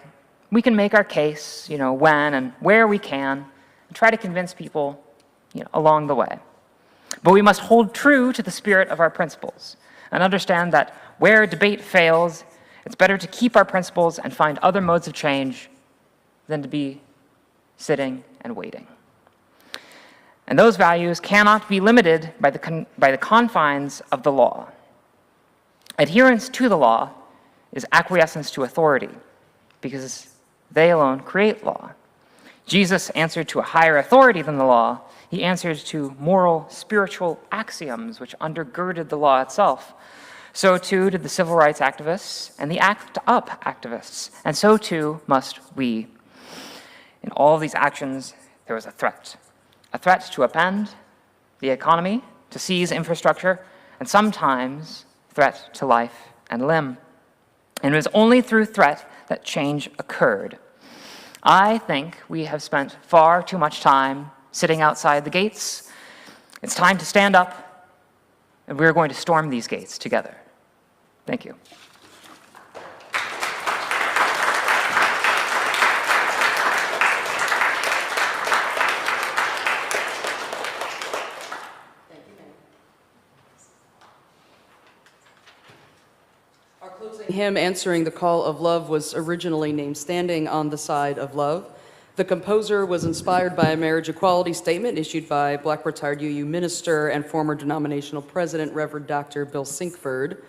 S7: We can make our case, when and where we can, and try to convince people, along the way. But we must hold true to the spirit of our principles and understand that where debate fails, it's better to keep our principles and find other modes of change than to be sitting and waiting. And those values cannot be limited by the confines of the law. Adherence to the law is acquiescence to authority, because they alone create law. Jesus answered to a higher authority than the law. He answered to moral, spiritual axioms which undergirded the law itself. So too did the civil rights activists and the ACT UP activists, and so too must we. In all of these actions, there was a threat to upend the economy, to seize infrastructure, and sometimes threat to life and limb. And it was only through threat that change occurred. I think we have spent far too much time sitting outside the gates. It's time to stand up, and we're going to storm these gates together. Thank you.
S2: Our closing hymn answering the call of love was originally named Standing on the Side of Love. The composer was inspired by a marriage equality statement issued by Black retired UU minister and former denominational president, Reverend Dr. Bill Sinkford.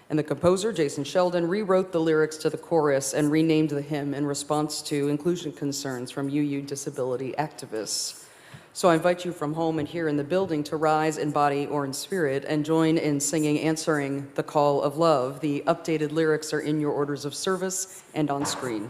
S2: And the composer, Jason Sheldon, rewrote the lyrics to the chorus and renamed the hymn in response to inclusion concerns from UU disability activists. So I invite you from home and here in the building to rise in body or in spirit and join in singing Answering the Call of Love. The updated lyrics are in your orders of service and on screen.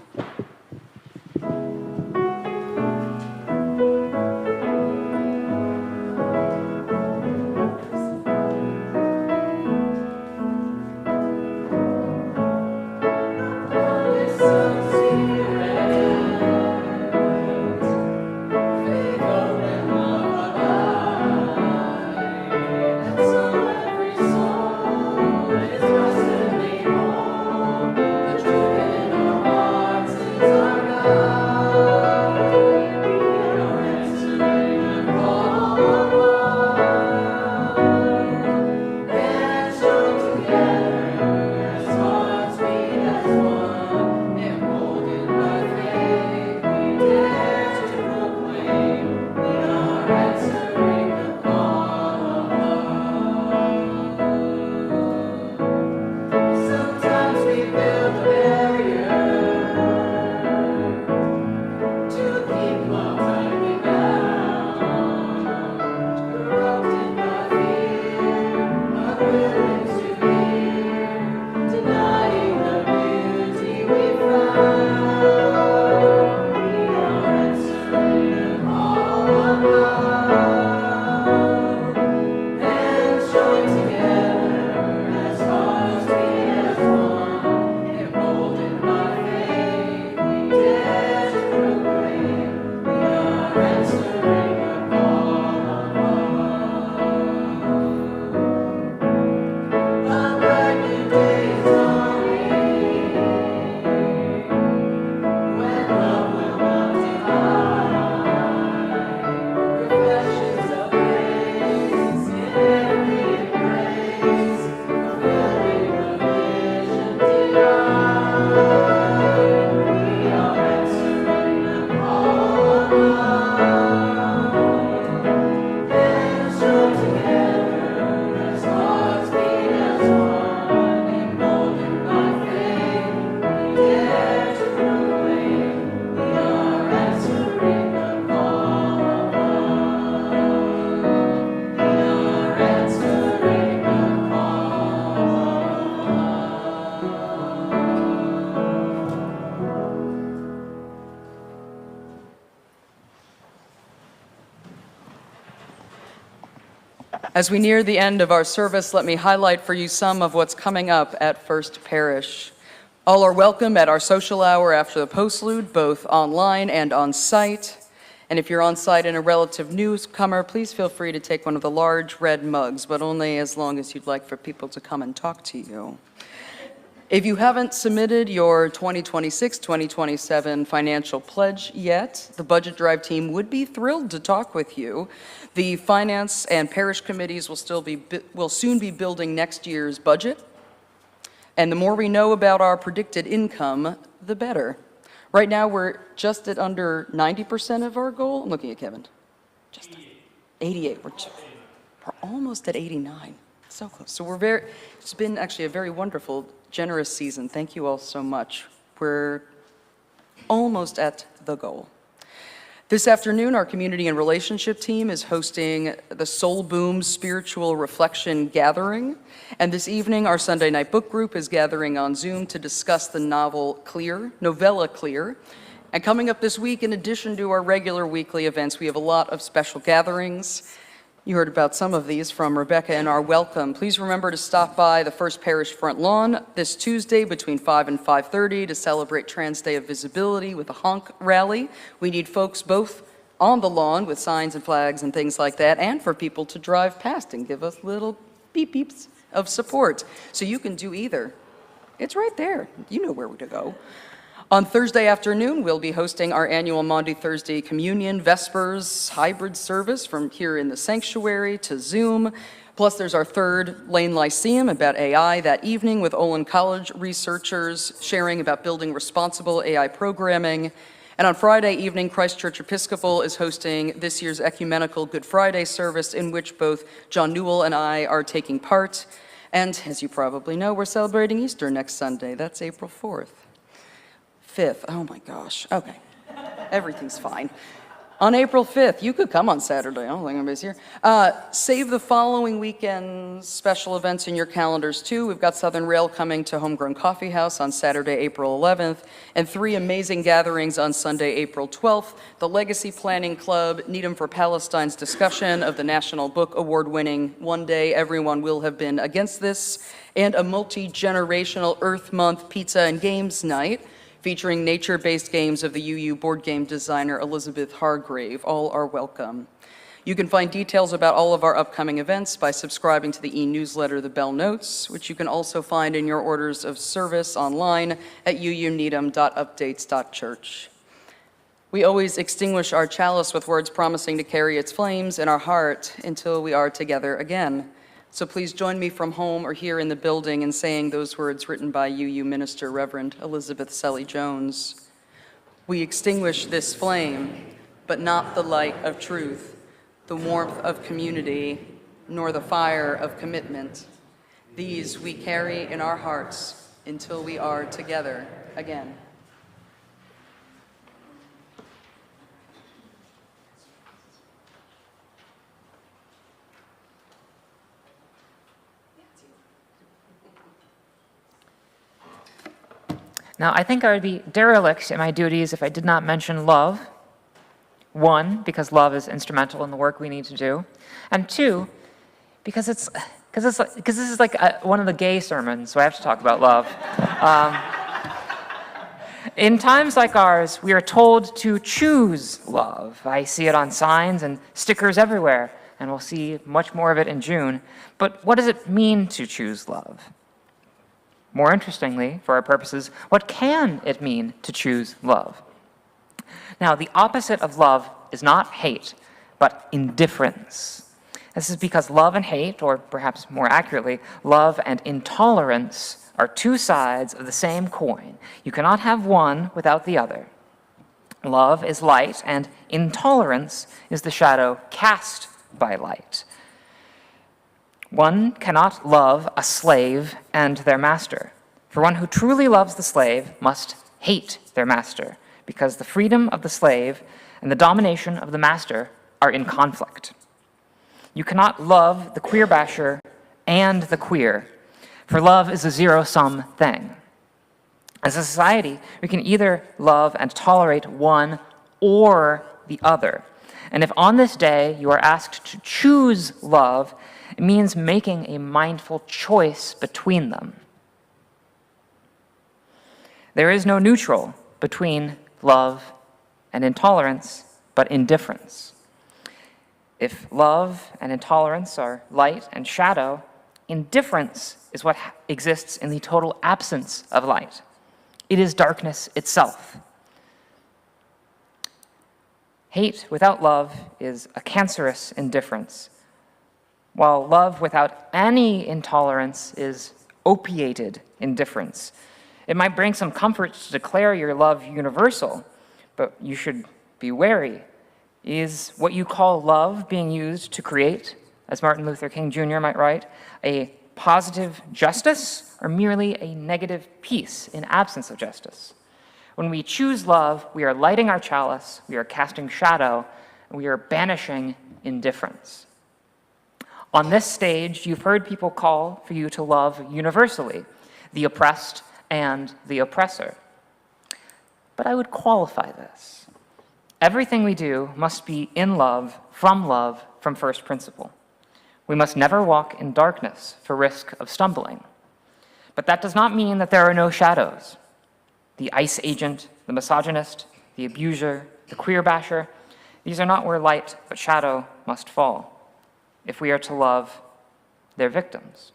S2: As we near the end of our service, let me highlight for you some of what's coming up at First Parish. All are welcome at our social hour after the postlude, both online and on site. And if you're on site and a relative newcomer, please feel free to take one of the large red mugs, but only as long as you'd like for people to come and talk to you. If you haven't submitted your 2026-2027 financial pledge yet, the Budget Drive team would be thrilled to talk with you. The finance and parish committees will soon be building next year's budget. And the more we know about our predicted income, the better. Right now, we're just at under 90% of our goal. I'm looking at Kevin. Just 88. We're almost at 89. So close. So it's been actually a very wonderful, generous season. Thank you all so much. We're almost at the goal. This afternoon, our community and relationship team is hosting the Soul Boom Spiritual Reflection Gathering. And this evening, our Sunday night book group is gathering on Zoom to discuss the novella Clear. And coming up this week, in addition to our regular weekly events, we have a lot of special gatherings. You heard about some of these from Rebecca in our welcome. Please remember to stop by the First Parish front lawn this Tuesday between 5 and 5:30 to celebrate Trans Day of Visibility with a honk rally. We need folks both on the lawn with signs and flags and things like that, and for people to drive past and give us little beep beeps of support. So you can do either. It's right there. You know where to go. On Thursday afternoon, we'll be hosting our annual Maundy Thursday Communion Vespers hybrid service from here in the sanctuary to Zoom. Plus, there's our third Lane Lyceum about AI that evening with Olin College researchers sharing about building responsible AI programming. And on Friday evening, Christ Church Episcopal is hosting this year's Ecumenical Good Friday service in which both John Newell and I are taking part. And as you probably know, we're celebrating Easter next Sunday. That's April 4th. 5th, oh my gosh, okay, everything's fine. On April 5th, you could come on Saturday, I don't think anybody's here. Save the following weekend's special events in your calendars too. We've got Southern Rail coming to Homegrown Coffee House on Saturday, April 11th, and 3 amazing gatherings on Sunday, April 12th. The Legacy Planning Club, Needham for Palestine's discussion of the National Book Award-winning One Day Everyone Will Have Been Against This, and a multi-generational Earth Month pizza and games night, featuring nature-based games of the UU board game designer Elizabeth Hargrave. All are welcome. You can find details about all of our upcoming events by subscribing to the e-newsletter, The Bell Notes, which you can also find in your orders of service online at uuneedham.updates.church. We always extinguish our chalice with words promising to carry its flames in our heart until we are together again. So please join me from home or here in the building in saying those words written by UU Minister Reverend Elizabeth Selly Jones. We extinguish this flame, but not the light of truth, the warmth of community, nor the fire of commitment. These we carry in our hearts until we are together again.
S7: Now, I think I would be derelict in my duties if I did not mention love. 1, because love is instrumental in the work we need to do, and 2, because this is like one of the gay sermons, so I have to talk about love. In times like ours, we are told to choose love. I see it on signs and stickers everywhere, and we'll see much more of it in June. But what does it mean to choose love? More interestingly, for our purposes, what can it mean to choose love? Now, the opposite of love is not hate, but indifference. This is because love and hate, or perhaps more accurately, love and intolerance, are 2 sides of the same coin. You cannot have one without the other. Love is light, and intolerance is the shadow cast by light. One cannot love a slave and their master. For one who truly loves the slave must hate their master, because the freedom of the slave and the domination of the master are in conflict. You cannot love the queer basher and the queer, for love is a zero-sum thing. As a society, we can either love and tolerate one or the other. And if on this day you are asked to choose love, It means making a mindful choice between them. There is no neutral between love and intolerance, but indifference. If love and intolerance are light and shadow, indifference is what exists in the total absence of light. It is darkness itself. Hate without love is a cancerous indifference, while love without any intolerance is opiated indifference. It might bring some comfort to declare your love universal, but you should be wary. Is what you call love being used to create, as Martin Luther King Jr. might write, a positive justice or merely a negative peace in absence of justice? When we choose love, we are lighting our chalice, we are casting shadow, and we are banishing indifference. On this stage, you've heard people call for you to love universally, the oppressed and the oppressor. But I would qualify this. Everything we do must be in love, from first principle. We must never walk in darkness for risk of stumbling. But that does not mean that there are no shadows. The ICE agent, the misogynist, the abuser, the queer basher, these are not where light but shadow must fall, if we are to love their victims.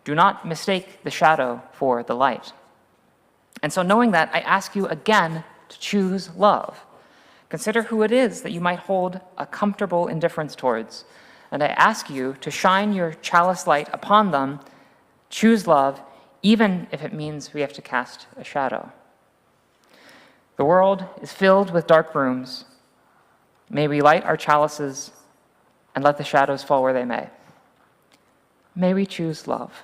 S7: Do not mistake the shadow for the light. And so knowing that, I ask you again to choose love. Consider who it is that you might hold a comfortable indifference towards, and I ask you to shine your chalice light upon them. Choose love, even if it means we have to cast a shadow. The world is filled with dark rooms. May we light our chalices and let the shadows fall where they may. May we choose love.